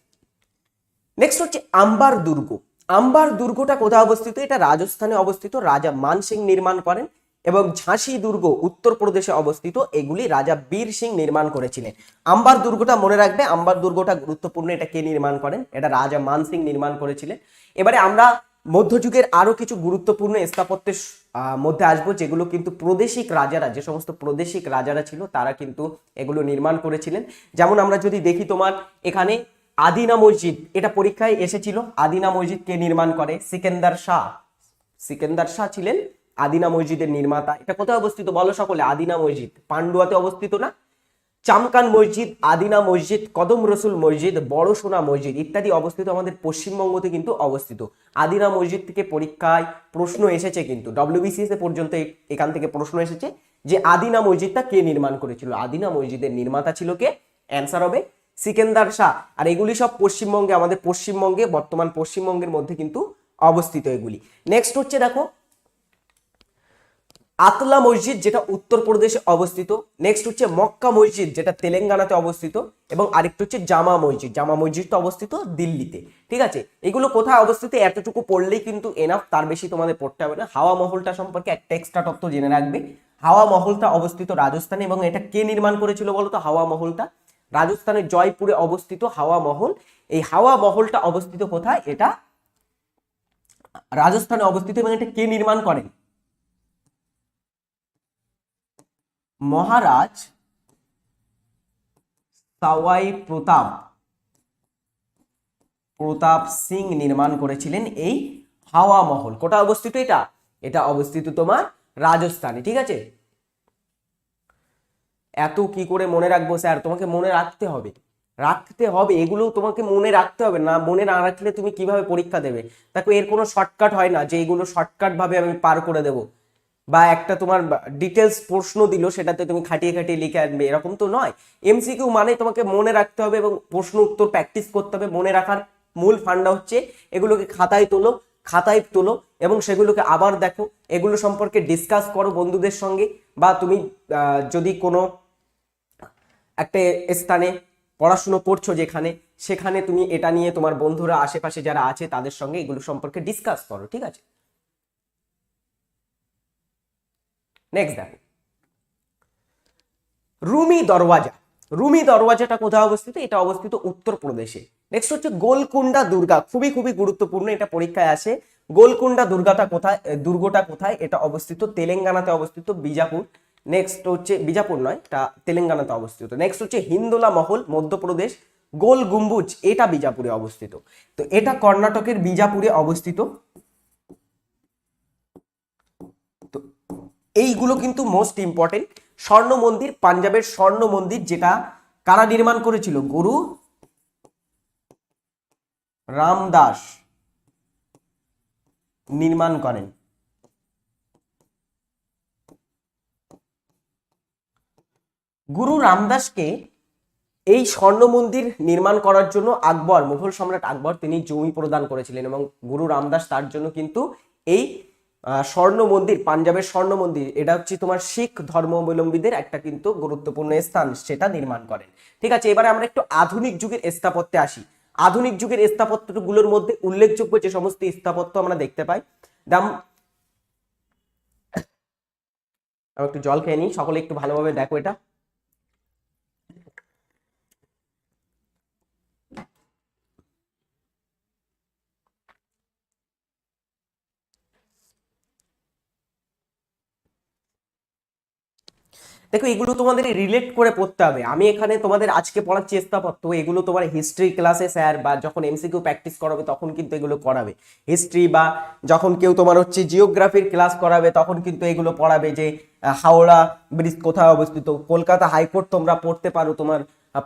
নেক্সট হচ্ছে আম্বার দুর্গ। আম্বার দুর্গটা কোথায় অবস্থিত? এটা রাজস্থানে অবস্থিত, রাজা মান সিং নির্মাণ করেন। এবং ঝাঁসি দুর্গ উত্তরপ্রদেশে অবস্থিত, এগুলি রাজা বীর সিং নির্মাণ করেছিলেন। আম্বার দুর্গটা মনে রাখবে, আম্বার দুর্গটা গুরুত্বপূর্ণ। এটা কে নির্মাণ করেন? এটা রাজা মান সিং নির্মাণ করেছিলেন। এবারে আমরা মধ্যযুগের আরো কিছু গুরুত্বপূর্ণ স্থাপত্যের মধ্যে আসবো, যেগুলো কিন্তু প্রাদেশিক রাজারা, যে সমস্ত প্রাদেশিক রাজারা ছিল, তারা কিন্তু এগুলো নির্মাণ করেছিলেন। যেমন আমরা যদি দেখি তোমার এখানে আদিনা মসজিদ, এটা পরীক্ষায় এসেছিল। আদিনা মসজিদ কে নির্মাণ করে? সিকেন্দার শাহ। সিকেন্দার শাহ ছিলেন আদিনা মসজিদের নির্মাতা। এটা কোথায় অবস্থিত বলো সকলে? আদিনা মসজিদ পান্ডুয়াতে অবস্থিত না? চামকান মসজিদ, আদিনা মসজিদ, কদম রসুল মসজিদ, বড় সোনা মসজিদ ইত্যাদি অবস্থিত আমাদের পশ্চিমবঙ্গতে কিন্তু অবস্থিত। আদিনা মসজিদ থেকে পরীক্ষায় প্রশ্ন এসেছে, কিন্তু ডব্লিউবিসিএস পর্যন্ত এখান থেকে প্রশ্ন এসেছে যে আদিনা মসজিদটা কে নির্মাণ করেছিল? আদিনা মসজিদের নির্মাতা ছিল কে? অ্যান্সার হবে সিকেন্দার শাহ। আর এগুলি সব পশ্চিমবঙ্গে, আমাদের পশ্চিমবঙ্গে, বর্তমান পশ্চিমবঙ্গের মধ্যে কিন্তু অবস্থিত এগুলি। নেক্সট হচ্ছে দেখো আতলা মসজিদ, যেটা উত্তরপ্রদেশে অবস্থিত। নেক্সট হচ্ছে মক্কা মসজিদ, যেটা তেলেঙ্গানাতে অবস্থিত। এবং আরেকটা হচ্ছে জামা মসজিদ। জামা মসজিদটা অবস্থিত দিল্লিতে, ঠিক আছে। এগুলো কোথায় অবস্থিত? এতটুকু পড়লেই কিন্তু এনাফ, তার বেশি তোমাদের পড়তে হবে না। হাওয়া মহলটা সম্পর্কে একটা এক্সট্রা তথ্য জেনে রাখবে। হাওয়া মহলটা অবস্থিত রাজস্থানে, এবং এটা কে নির্মাণ করেছিল বলতো? হাওয়া মহলটা রাজস্থানের জয়পুরে অবস্থিত হাওয়া মহল। এই হাওয়া মহলটা অবস্থিত কোথায়? এটা রাজস্থানে অবস্থিত। এবং এটা কে নির্মাণ করেন? মহারাজ সাওয়াই প্রতাপ সিং নির্মাণ করেছিলেন এই হাওয়া মহল। কোথায় অবস্থিত এটা? এটা অবস্থিত তোমার রাজস্থানে, ঠিক আছে। এত কি করে মনে রাখবো স্যার? তোমাকে মনে রাখতে হবে, এগুলো তোমাকে মনে রাখতে হবে। না মনে না রাখলে তুমি কিভাবে পরীক্ষা দেবে? দেখো, এর কোনো শর্টকাট হয় না যে এইগুলো শর্টকাট ভাবে আমি পার করে দেবো, বা একটা তোমার ডিটেলস প্রশ্ন দিল সেটাতে তুমি খাটিয়ে খাটিয়ে লিখে আনবে, এরকম তো নয়। এমসিকিউ মানে তোমাকে মনে রাখতে হবে এবং প্রশ্ন উত্তর প্র্যাকটিস করতে হবে। মনে রাখার মূল ফান্ডা হচ্ছে এগুলোকে খাতায় তোলো এবং সেগুলোকে আবার দেখো, এগুলো সম্পর্কে ডিসকাস করো বন্ধুদের সঙ্গে। বা তুমি যদি কোনো একটা স্থানে পড়াশুনো করছো যেখানে, সেখানে তুমি এটা নিয়ে তোমার বন্ধুরা আশেপাশে যারা আছে তাদের সঙ্গে এগুলো সম্পর্কে ডিসকাস করো, ঠিক আছে। নেক্সট দেখো রুমি দরওয়াজা। রুমি দরওয়াজাটা কোথায় অবস্থিত? এটা অবস্থিত উত্তরপ্রদেশে। নেক্সট হচ্ছে গোলকুন্ডা দুর্গা, খুবই খুবই গুরুত্বপূর্ণ, এটা পরীক্ষায় আসে। গোলকুন্ডা দুর্গাটা কোথায়, দুর্গটা কোথায়? এটা অবস্থিত তেলেঙ্গানাতে অবস্থিত, বিজাপুর। নেক্সট হচ্ছে বিজাপুর নয়, এটা তেলেঙ্গানাতে অবস্থিত। নেক্সট হচ্ছে হিন্দোলা মহল, মধ্যপ্রদেশ। গোল গম্বুজ, এটা বিজাপুরে অবস্থিত। তো এটা কর্ণাটকের বিজাপুরে অবস্থিত। তো এইগুলো কিন্তু মোস্ট ইম্পর্টেন্ট। স্বর্ণ মন্দির, পাঞ্জাবের স্বর্ণ মন্দির, যেটা কারা নির্মাণ করেছিল? গুরু রামদাস নির্মাণ করেন। গুরু রামদাসকে এই স্বর্ণ মন্দির নির্মাণ করার জন্য আকবর, মুঘল সম্রাট আকবর, তিনি জমি প্রদান করেছিলেন এবং গুরু রামদাস তার জন্য কিন্তু এই স্বর্ণ মন্দির, পাঞ্জাবের স্বর্ণ মন্দির, এটা হচ্ছে তোমার শিখ ধর্মাবলম্বীদের একটা কিন্তু গুরুত্বপূর্ণ স্থান, সেটা নির্মাণ করেন। ঠিক আছে, এবারে আমরা একটু আধুনিক যুগের স্থাপত্যে আসি। আধুনিক যুগের স্থাপত্যগুলোর মধ্যে উল্লেখযোগ্য যে সমস্ত স্থাপত্য আমরা দেখতে পাই, আমি একটু জল খেয়ে নিই, সকলে একটু ভালোভাবে দেখো এটা। দেখো এগুলো তোমাদের রিলেট করে পড়তে হবে। আমি এখানে তোমাদের আজকে পড়াচ্ছি স্থাপত্য, এগুলো তোমার হিস্ট্রি ক্লাসে স্যার বা যখন এমসিকিউ প্র্যাকটিস করাবে তখন কিন্তু এগুলো করাবে। হিস্ট্রি বা যখন কেউ তোমার হচ্ছে জিওগ্রাফির ক্লাস করাবে তখন কিন্তু এগুলো পড়াবে, যে হাওড়া ব্রিজ কোথায় অবস্থিত, কলকাতা হাইকোর্ট তোমরা পড়তে পারো তোমার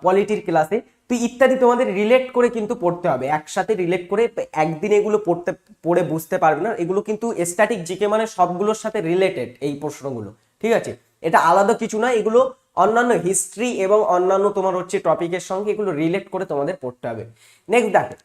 পলিটির ক্লাসে। তো ইত্যাদি তোমাদের রিলেট করে কিন্তু পড়তে হবে, একসাথে রিলেট করে। একদিন এগুলো পড়ে বুঝতে পারবে না, এগুলো কিন্তু স্ট্যাটিক জিকে মানে সবগুলোর সাথে রিলেটেড এই প্রশ্নগুলো, ঠিক আছে। এটা আলাদা কিছু না, এগুলো অন্যান্য হিস্ট্রি এবং অন্যান্য তোমার হচ্ছে টপিকের সঙ্গে এগুলো রিলেট করে তোমাদের পড়তে হবে। নেক্সট দেখো,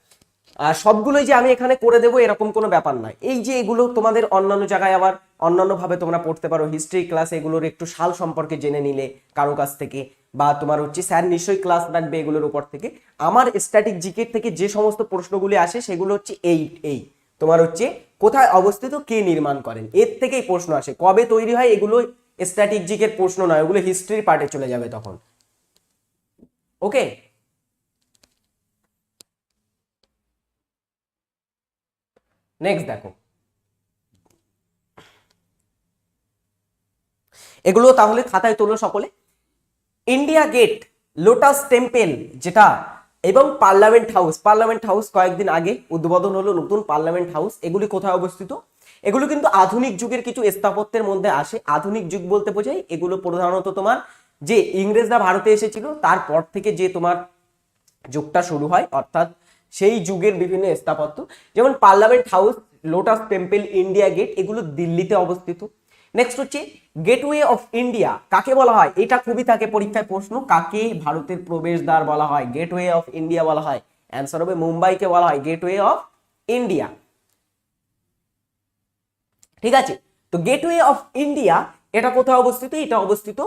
সবগুলোই যে আমি এখানে করে দেবো এরকম কোনো ব্যাপার নয়। এই যে এগুলো তোমাদের অন্যান্য জায়গায় আবার অন্যান্যভাবে তোমরা পড়তে পারো। হিস্ট্রি ক্লাসে এগুলোর একটু সাল সম্পর্কে জেনে নিলে কারো কাছ থেকে, বা তোমার হচ্ছে স্যার নিশ্চয়ই ক্লাস রাখবে এগুলোর উপর থেকে। আমার স্ট্যাটিক জিকে থেকে যে সমস্ত প্রশ্নগুলি আসে সেগুলো হচ্ছে এই তোমার হচ্ছে কোথায় অবস্থিত, কে নির্মাণ করেন, এর থেকেই প্রশ্ন আসে। কবে তৈরি হয় এগুলো স্ট্যাটিক জিকের প্রশ্ন নয়, ওগুলো হিস্ট্রির পার্টে চলে যাবে তখন। ওকে, নেক্সট দেখো, এগুলো তাহলে খাতায় তোলো সকলে। ইন্ডিয়া গেট, লোটাস টেম্পল যেটা, এবং পার্লামেন্ট হাউস। পার্লামেন্ট হাউস কয়েকদিন আগে উদ্বোধন হলো, নতুন পার্লামেন্ট হাউস। এগুলি কোথায় অবস্থিত? এগুলো কিন্তু আধুনিক যুগের কিছু স্থাপত্যের মধ্যে আসে। আধুনিক যুগ বলতে বোঝাই এগুলো প্রধানত তোমার যে ইংরেজরা ভারতে এসেছিল তারপর থেকে যে তোমার যুগটা শুরু হয়, অর্থাৎ সেই যুগের বিভিন্ন স্থাপত্য। যেমন parliament house, lotus temple, India gate, এগুলো দিল্লিতে অবস্থিত। নেক্সট হচ্ছে গেটওয়ে অফ ইন্ডিয়া, কাকে বলা হয়? এটা খুবই থাকে পরীক্ষায় প্রশ্ন, কাকে ভারতের প্রবেশদ্বার বলা হয়? গেটওয়ে অফ ইন্ডিয়া বলা হয়। অ্যান্সার হবে মুম্বাইকে বলা হয় গেটওয়ে অফ ইন্ডিয়া। ঠিক আছে, তো গেটওয়ে অফ ইন্ডিয়া এটা কোথায় অবস্থিত? এটা অবস্থিত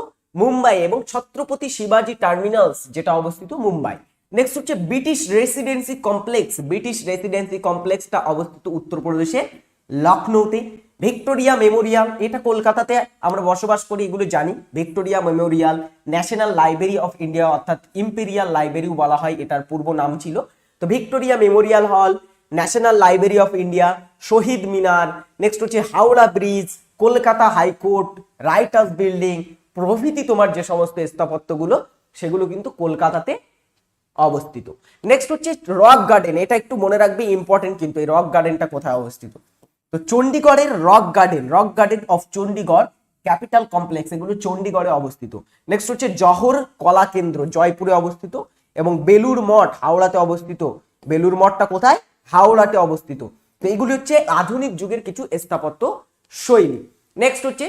মুম্বাই, এবং ছত্রপতি শিবাজি টার্মিনালস যেটা অবস্থিত মুম্বাই। নেক্সট হচ্ছে British residency complex. British residency কমপ্লেক্সটা অবস্থিত উত্তরপ্রদেশে লখনৌতে। ভিক্টোরিয়া মেমোরিয়াল, এটা কলকাতাতে আমরা বসবাস করি, এগুলো জানি। Victoria memorial, national library of India অর্থাৎ ইম্পেরিয়াল লাইব্রেরিও বলা হয়, এটার পূর্ব নাম ছিল। তো Victoria memorial hall, national library of India, Shaheed Minar, next হচ্ছে Howrah bridge, Kolkata high court, writers' building প্রভৃতি তোমার যে সমস্ত স্থাপত্যগুলো সেগুলো কিন্তু কলকাতাতে অবস্থিত। নেক্সট হচ্ছে রক গার্ডেন, এটা একটু মনে রাখবে, ইম্পর্টেন্ট কিন্তু। এই রক গার্ডেনটা কোথায় অবস্থিত? তো চণ্ডীগড়ের rock garden of Chandigarh capital complex, এগুলো চণ্ডীগড়ে অবস্থিত। নেক্সট হচ্ছে জহর কলা কেন্দ্র, জয়পুরে অবস্থিত। এবং বেলুর মঠ হাওড়াতে অবস্থিত। বেলুর মঠটা কোথায়? হাওড়াতে অবস্থিত। তো এইগুলি হচ্ছে আধুনিক যুগের কিছু স্থাপত্য শৈলী। নেক্সট হচ্ছে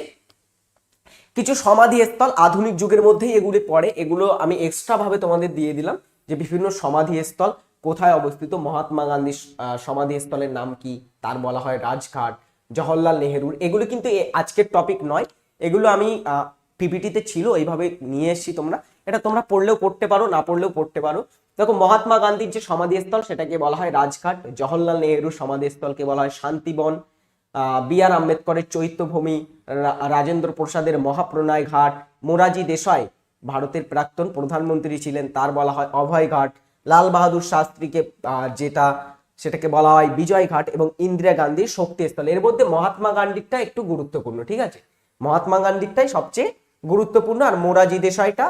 কিছু সমাধি স্থল, আধুনিক যুগের মধ্যেই এগুলি পড়ে, এগুলো আমি এক্সট্রা ভাবে তোমাদের দিয়ে দিলাম, যে বিভিন্ন সমাধি স্থল কোথায় অবস্থিত। মহাত্মা গান্ধীর সমাধি স্থলের নাম কি? তার বলা হয় রাজঘাট। জওহরলাল নেহেরুর, এগুলো কিন্তু আজকের টপিক নয়, এগুলো আমি পিপিটিতে ছিল এইভাবে নিয়ে এসেছি, তোমরা এটা তোমরা পড়লেও পড়তে পারো, না পড়লেও পড়তে পারো। দেখো মহাত্মা গান্ধীর যে সমাধিস্থল সেটাকে বলা হয় রাজঘাট, জওহরলাল নেহরুর সমাধিস্থলকে বলা হয় শান্তিবন, বি.আর. আম্বেদকরের চৈত্যভূমি, রাজেন্দ্র প্রসাদের মহাপ্রণয় ঘাট, মোরারজি দেশাই ভারতের প্রাক্তন প্রধানমন্ত্রী ছিলেন, তার বলা হয় অভয় ঘাট, লাল বাহাদুর শাস্ত্রীকে সেটাকে বলা হয় বিজয় ঘাট, এবং ইন্দিরা গান্ধীর শক্তিস্থল। এর মধ্যে মহাত্মা গান্ধীরটা একটু গুরুত্বপূর্ণ, ঠিক আছে, মহাত্মা গান্ধীরটাই সবচেয়ে গুরুত্বপূর্ণ, আর মোরারজি দেশাইটা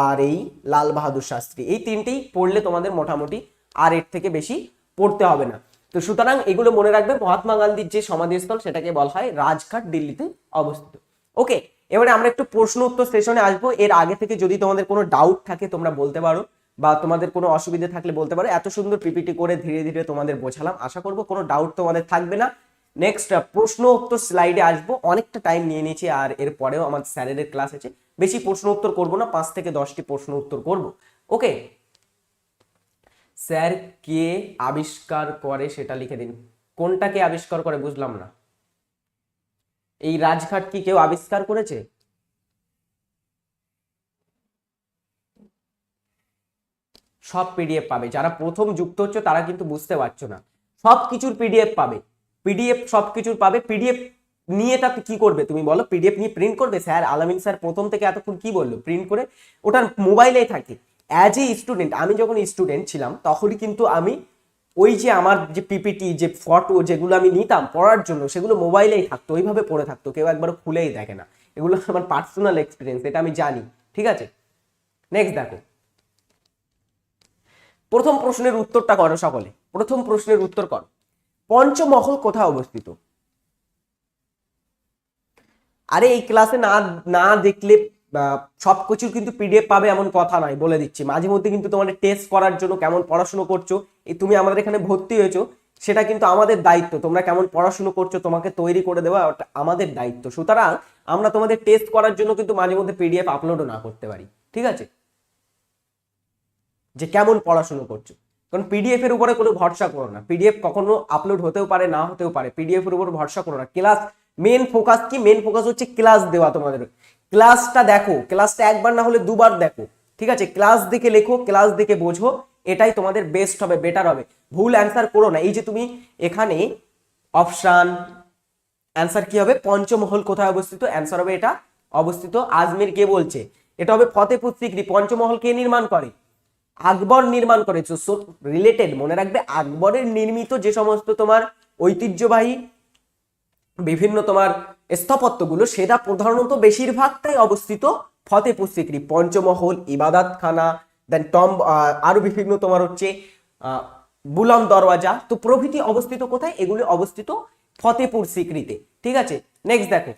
আর এই লাল বাহাদুর শাস্ত্রী, এই তিনটেই পড়লে তোমাদের মোটামুটি আর এর থেকে বেশি পড়তে হবে না। তো সুতরাং এগুলো মনে রাখবে, মহাত্মা গান্ধীর যে সমাধিস্থল সেটাকে বলা হয় রাজঘাট, দিল্লিতে অবস্থিত। ওকে, এবারে আমরা একটু প্রশ্ন উত্তর সেশনে আসবো। এর আগে থেকে যদি তোমাদের কোনো ডাউট থাকে তোমরা বলতে পারো, বা তোমাদের কোনো অসুবিধা থাকলে বলতে পারো। এত সুন্দর পিপিটি করে ধীরে ধীরে তোমাদের বোঝালাম, আশা করবো কোনো ডাউট তোমাদের থাকবে না। নেক্সট প্রশ্ন উত্তর স্লাইডে আসবো, অনেকটা টাইম নিয়ে নিয়েছি, আর এর পরেও আমার স্যারের ক্লাস আছে, বেশি প্রশ্ন উত্তর করবো না, 5 থেকে 10টি প্রশ্ন উত্তর করবো। ওকে, স্যার কে আবিষ্কার করে সেটা লিখে দিন। কোনটাকে আবিষ্কার করে বুঝলাম না। এই রাজঘাট কি কেউ আবিষ্কার করেছে? সব পিডিএফ পাবে, যারা প্রথম যুক্ত হচ্ছে তারা কিন্তু বুঝতে পারছো না, সব কিছুর পিডিএফ পাবে, পিডিএফ সব কিছুর পাবে। পিডিএফ নিয়ে তা কি করবে তুমি বলো? পিডিএফ নিয়ে প্রিন্ট করবে? স্যার আলামিন স্যার প্রথম থেকে এতক্ষণ কি বললো, প্রিন্ট করে ওটার মোবাইলেই থাকে। অ্যাজ এ স্টুডেন্ট, আমি যখন স্টুডেন্ট ছিলাম তখনই কিন্তু আমি ওই যে আমার যে পিপিটি, যে ফটো যেগুলো আমি নিতাম পড়ার জন্য, সেগুলো মোবাইলেই থাকতো, ওইভাবে পড়ে থাকতো, কেউ একবার খুলেই দেখে না। এগুলো আমার পার্সোনাল এক্সপিরিয়েন্স, এটা আমি জানি, ঠিক আছে। নেক্সট দেখো, প্রথম প্রশ্নের উত্তরটা করো সকলে, প্রথম প্রশ্নের উত্তর করো। পঞ্চমহল কোথায় অবস্থিত? আরে এই ক্লাসে না না দেখলে সবকিছুর কিন্তু পিডিএফ পাবে এমন কথা নয়, বলে দিচ্ছি। মাঝে মধ্যে কিন্তু তোমাদের টেস্ট করার জন্য কেমন পড়াশোনা করছো, এই তুমি আমাদের এখানে ভর্তি হয়েছো, সেটা কিন্তু আমাদের দায়িত্ব। তোমরা কেমন পড়াশোনা করছো তোমাকে তৈরি করে দেওয়া, ওটা আমাদের দায়িত্ব। সুতরাং আমরা তোমাদের টেস্ট করার জন্য কিন্তু মাঝে মধ্যে পিডিএফ আপলোডও না করতে পারি, ঠিক আছে, যে কেমন পড়াশোনা করছো। কারণ পিডিএফ এর উপরে কোনো ভরসা করো না, পিডিএফ কখনো আপলোড হতেও পারে, না হতেও পারে, পিডিএফ এর উপর ভরসা করো না। ক্লাস মেন ফোকাস কি? মেন ফোকাস হচ্ছে ক্লাস দেওয়া তোমাদের। ক্লাসটা দেখো, ক্লাসটা একবার না হলে দুবার দেখো, ঠিক আছে, ক্লাস দেখে লেখো, ক্লাস দেখে বোঝো, এটাই তোমাদের বেস্ট হবে, বেটার হবে। ভুল অ্যান্সার করো না। এই যে তুমি এখানে অপশন অ্যান্সার কি হবে? পঞ্চমহল কোথায় অবস্থিত? অ্যান্সার হবে এটা অবস্থিত আজমির। কে বলছে? এটা হবে ফতেপুর সিকরি। পঞ্চমহল কে নির্মাণ করে? আকবর নির্মাণ করেছে। সো রিলেটেড মনে রাখবে, আকবরের নির্মিত যে সমস্ত তোমার ঐতিহ্যবাহী বিভিন্ন তোমার স্থাপত্যগুলো, সেটা প্রধানত বেশিরভাগটাই অবস্থিত ফতেপুর সিকরি। পঞ্চমহল, ইবাদতখানা, দেন আরো বিভিন্ন তোমার হচ্ছে বুলন্দ দরওয়াজা, তো প্রভৃতি অবস্থিত কোথায়? এগুলি অবস্থিত ফতেপুর সিকরিতে, ঠিক আছে। নেক্সট দেখো,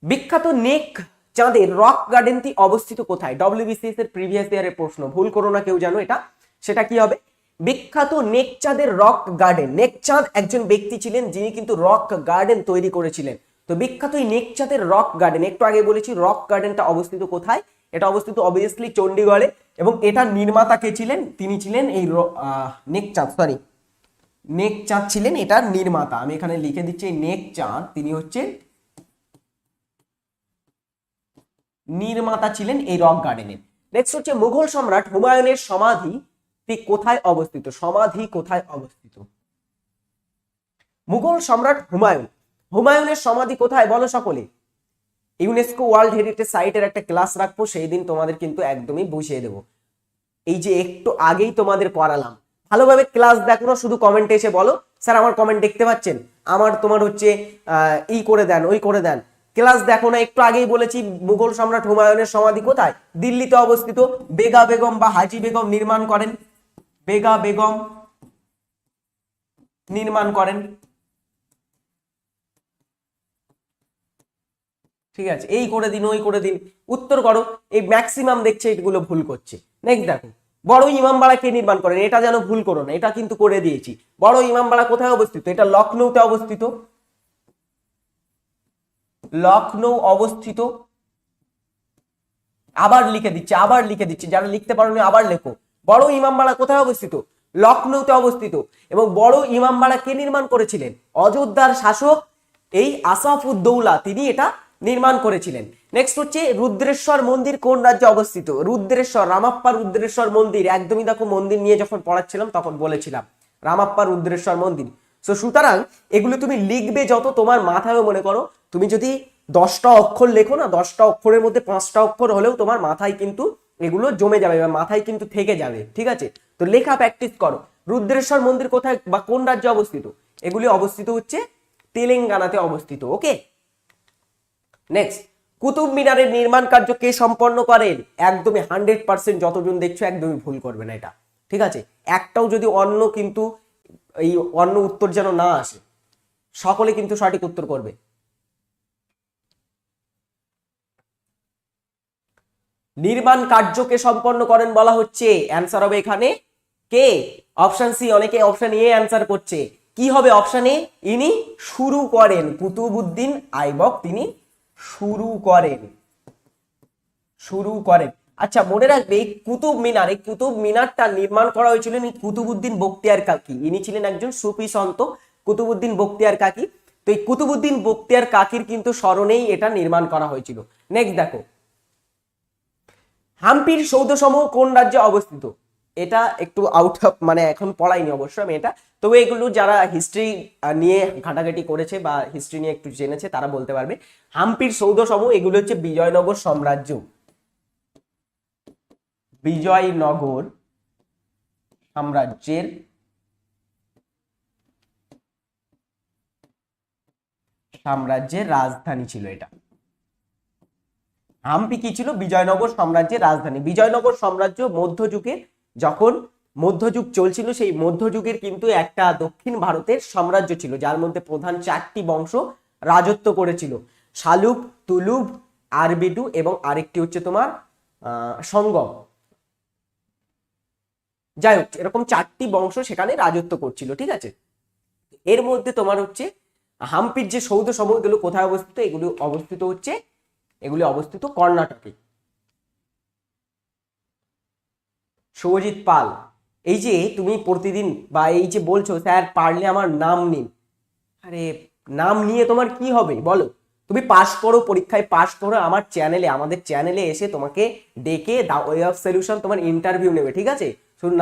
বিখ্যাত নেক চাঁদের রক গার্ডেনটি অবস্থিত কোথায়? ডব্লিউবিসিএস এর প্রিভিয়াস ইয়ারের প্রশ্ন, ভুল করো না কেউ জানো এটা। সেটা কি হবে? বিখ্যাত নেকচাঁদের রক গার্ডেন। নেকচাঁদ একজন ব্যক্তি ছিলেন যিনি কিন্তু রক গার্ডেন তৈরি করেছিলেন। তো বিখ্যাত এই নেকচাঁদের রক গার্ডেন, একটু আগে বলেছি রক গার্ডেনটা অবস্থিত কোথায়? এটা অবস্থিত অবভিয়াসলি চণ্ডীগড়ে। এবং এটার নির্মাতা কে ছিলেন? তিনি ছিলেন এই নেকচাঁদ ছিলেন এটার নির্মাতা। আমি এখানে লিখে দিচ্ছি নেকচাঁদ, তিনি হচ্ছেন নির্মাতা ছিলেন এই রক গার্ডেনের। নেক্সট হচ্ছে মুঘল সম্রাট হুমায়ুনের সমাধি কোথায় অবস্থিত? সমাধি কোথায় অবস্থিত? মুঘল সম্রাট হুমায়ুনের সমাধি কোথায় বলো সকলে? ইউনেস্কো ওয়ার্ল্ড হেরিটেজ সাইটের একটা ক্লাস রাখবো, সেই দিন তোমাদের কিন্তু একদমই বুঝিয়ে দেবো। এই যে একটু আগেই তোমাদের করালাম, ভালোভাবে ক্লাস দেখো না, শুধু কমেন্টে এসে বলো স্যার আমার কমেন্ট দেখতে পাচ্ছেন, আমার তোমার হচ্ছে ই করে দেন, ওই করে দেন। ক্লাস দেখো না, একটু আগেই বলেছি মুঘল সম্রাট হুমায়ুনের সমাধি কোথায়? দিল্লিতে অবস্থিত। বেগা বেগম বা হাজি বেগম নির্মাণ করেন, বেগা বেগম নির্মাণ করেন, ঠিক আছে। এই করে দিন, ওই করে দিন, উত্তর করো। এই ম্যাক্সিমাম দেখছে এগুলো ভুল করছে। নেক্সট দেখো, বড় ইমামবাড়া কে নির্মাণ করেন? এটা যেন ভুল করো না, এটা কিন্তু করে দিয়েছি। বড় ইমামবাড়া কোথায় অবস্থিত? এটা লখনৌতে অবস্থিত, লখনৌ অবস্থিত। আবার লিখে দিচ্ছি, যারা লিখতে পারো না আবার লেখো। বড় ইমামবাড়া কোথায় অবস্থিত? লখনৌতে অবস্থিত। এবং বড় ইমামবাড়া কে নির্মাণ করেছিলেন? অযোধ্যার শাসক এই আসাফউদ্দৌলা, তিনি এটা নির্মাণ করেছিলেন। নেক্সট হচ্ছে রুদ্রেশ্বর মন্দির কোন রাজ্যে অবস্থিত? রুদ্রেশ্বর, রামাপ্পা রুদ্রেশ্বর মন্দির, একদমই দেখো মন্দির নিয়ে যখন পড়াচ্ছিলাম তখন বলেছিলাম রামাপ্পা রুদ্রেশ্বর মন্দির। সো সুতরাং এগুলো তুমি লিখবে যত তোমার মাথায়, মনে করো তুমি যদি 10টা অক্ষর লেখো না, 10টা অক্ষরের মধ্যে 5টা অক্ষর হলেও তোমার মাথায় কিন্তু এগুলো জমে যাবে বা মাথায় কিন্তু থেকে যাবে, ঠিক আছে? তো লেখা প্র্যাকটিস করো। রুদ্রেশ্বর মন্দির কোথায় বা কোন রাজ্যে অবস্থিত? এগুলি অবস্থিত হচ্ছে তেলেঙ্গানাতে অবস্থিত। ওকে, নেক্সট, কুতুব মিনারের নির্মাণ কার্য কে সম্পন্ন করেন? একদমই 100% যতজন দেখছো একদমই ভুল করবে না এটা, ঠিক আছে? একটাও যদি অন্য কিন্তু এই অন্য উত্তর যেন না আসে, সকলে কিন্তু সঠিক উত্তর করবে। নির্মাণ কার্যকে সম্পন্ন করেন বলা হচ্ছে, অ্যান্সার হবে এখানে কে? অপশন সি, অনেকে অপশন এ অ্যান্সার করছে। কি হবে অপশন এ? ইনি শুরু করেন, কুতুবউদ্দিন আইবক তিনি শুরু করেন, শুরু করেন। আচ্ছা মনে রাখবে এই কুতুব মিনার, এই কুতুব মিনারটা নির্মাণ করা হয়েছিল কুতুবউদ্দিন বখতিয়ার কাকি। ইনি ছিলেন একজন সুফি সন্ত, কুতুবউদ্দিন বখতিয়ার কাকি। তো এই কুতুবউদ্দিন বখতিয়ার কাকির কিন্তু স্মরণেই এটা নির্মাণ করা হয়েছিল। নেক্সট দেখো, হাম্পির সৌধসমূহ কোন রাজ্যে অবস্থিত? এটা একটু আউট অফ, মানে এখন পড়াইনি অবশ্য আমি এটা, তবে এগুলো যারা হিস্ট্রি নিয়ে ঘাটাঘাটি করেছে বা হিস্ট্রি নিয়ে একটু জেনেছে তারা বলতে পারবে। হাম্পির সৌধসমূহ এগুলো হচ্ছে বিজয়নগর সাম্রাজ্য, বিজয়নগর সাম্রাজ্যের রাজধানী ছিল এটা। হাম্পি কি ছিল? বিজয়নগর সাম্রাজ্যের রাজধানী। বিজয়নগর সাম্রাজ্য মধ্যযুগে, যখন মধ্যযুগ চলছিল, সেই মধ্যযুগের কিন্তু একটা দক্ষিণ ভারতের সাম্রাজ্য ছিল, যার মধ্যে প্রধান 4টি বংশ রাজত্ব করেছিল, শালুক, তুলুভ, আরবিডু এবং আরেকটি হচ্ছে তোমার সঙ্গম। যাই হোক, এরকম 4টি বংশ সেখানে রাজত্ব করছিল, ঠিক আছে? এর মধ্যে তোমার হচ্ছে হাম্পির যে সৌধ সমূহ এগুলো কোথায় অবস্থিত? এগুলি অবস্থিত কর্ণাটকে। শুভজিৎ পাল, এই যে তুমি প্রতিদিন বা এই যে বলছো স্যার পারলে আমার নাম নিন, আরে নাম নিয়ে তোমার কি হবে বলো? তুমি পাস করো, পরীক্ষায় পাস করো, আমার চ্যানেলে, আমাদের চ্যানেলে এসে তোমাকে ডেকে দা ওয়ে অফ সলিউশন তোমার ইন্টারভিউ নেবে, ঠিক আছে? শুধু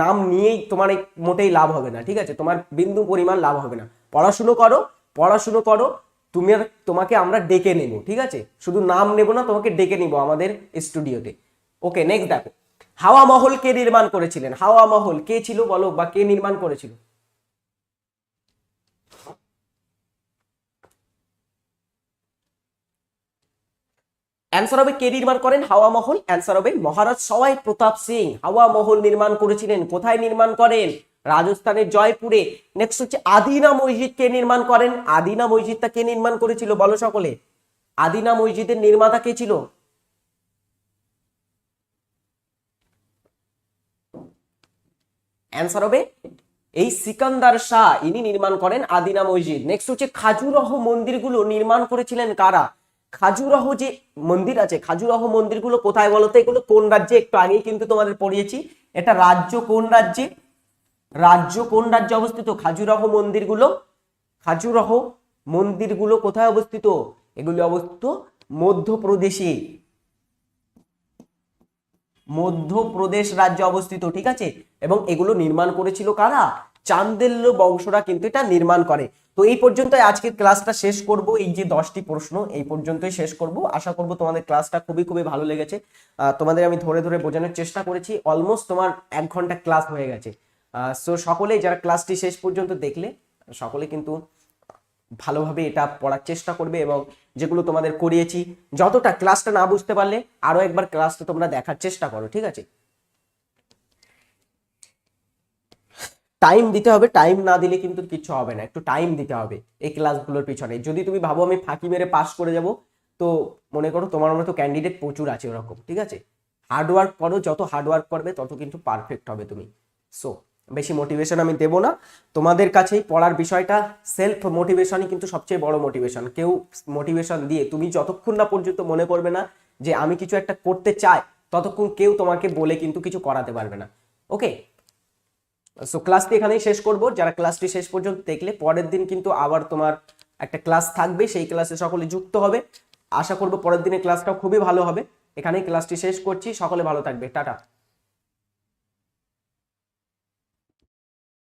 নাম নিয়েই তোমার মোটেই লাভ হবে না, ঠিক আছে? তোমার বিন্দু পরিমাণ লাভ হবে না। পড়াশুনো করো, তোমাকে আমরা ডেকে নেব, ঠিক আছে? শুধু নাম নেব না, তোমাকে ডেকে নিব আমাদের স্টুডিওতে। ওকে, নেক্সট দেখো, হাওয়া মহল কে নির্মাণ করেছিলেন? হাওয়া মহল কে ছিল বলো, বা কে নির্মাণ করেছিল? অ্যান্সার হবে কে নির্মাণ করেন হাওয়া মহল? অ্যান্সার হবে মহারাজ সওয়াই প্রতাপ সিং হাওয়া মহল নির্মাণ করেছিলেন। কোথায় নির্মাণ করেন? রাজস্থানের জয়পুরে। নেক্সট হচ্ছে আদিনা মসজিদ কে নির্মাণ করেন? আদিনা মসজিদটা কে নির্মাণ করেছিল বলো সকলে? আদিনা মসজিদের নির্মাতা কে ছিল? অ্যান্সার হবে এই সিকান্দার শাহ, ইনি নির্মাণ করেন আদিনা মসজিদ। নেক্সট হচ্ছে খাজুরাহ মন্দিরগুলো নির্মাণ করেছিলেন কারা? খাজুরাহ যে মন্দির আছে, খাজুরাহ মন্দিরগুলো কোথায় বলতো? এগুলো কোন রাজ্যে? একটু আগেই কিন্তু তোমাদের পড়িয়েছি। এটা রাজ্য কোন রাজ্যে? অবস্থিত খাজুরাহ মন্দিরগুলো কোথায় অবস্থিত? এগুলি অবস্থিত মধ্যপ্রদেশ রাজ্যে অবস্থিত, ঠিক আছে? এবং এগুলো নির্মাণ করেছিল কারা? চান্দেল্য বংশরা কিন্তু এটা নির্মাণ করে। তো এই পর্যন্ত আজকের ক্লাসটা শেষ করব। এই যে 10টি প্রশ্ন এই পর্যন্তই শেষ করব। আশা করব তোমাদের ক্লাসটা খুবই ভালো লেগেছে। তোমাদের আমি ধরে বোঝানোর চেষ্টা করেছি। অলমোস্ট তোমার 1 ঘন্টা ক্লাস হয়ে গেছে। সো সকলেই যারা ক্লাসটি শেষ পর্যন্ত দেখলে, সকলে কিন্তু ভালোভাবে এটা পড়ার চেষ্টা করবে এবং যেগুলো তোমাদের করিয়েছি, যতটা ক্লাসটা না বুঝতে পারলে আরো একবার ক্লাসটা তোমরা দেখার চেষ্টা করো, ঠিক আছে? টাইম দিতে হবে, টাইম না দিলে কিন্তু কিছু হবে না। একটু টাইম দিতে হবে এই ক্লাসগুলোর পিছনে। যদি তুমি ভাবো আমি ফাঁকি মেরে পাস করে যাব, তো মনে করো তোমার মতো ক্যান্ডিডেট প্রচুর আছে ওরকম, ঠিক আছে? হার্ডওয়ার্ক করো, যত হার্ডওয়ার্ক করবে তত কিন্তু পারফেক্ট হবে তুমি। সো বেশি মোটিভেশন আমি দেবো না তোমাদের কাছেই। পড়ার বিষয়টা সেলফ মোটিভেশনই কিন্তু সবচেয়ে বড় মোটিভেশন। কেউ মোটিভেশন দিয়ে তুমি যতক্ষণ না পর্যন্ত মনে করবে না যে আমি কিছু একটা করতে চাই, ততক্ষণ কেউ তোমাকে বলে কিন্তু কিছু করাতে পারবে না। ওকে, সো ক্লাসটি এখানেই শেষ করব। যারা ক্লাসটি শেষ পর্যন্ত দেখলে, পরের দিন কিন্তু আবার তোমার একটা ক্লাস থাকবে, সেই ক্লাসে সকলে যুক্ত হবে। আশা করবো পরের দিনের ক্লাসটাও খুবই ভালো হবে। এখানেই ক্লাসটি শেষ করছি, সকলে ভালো থাকবে, টাটা।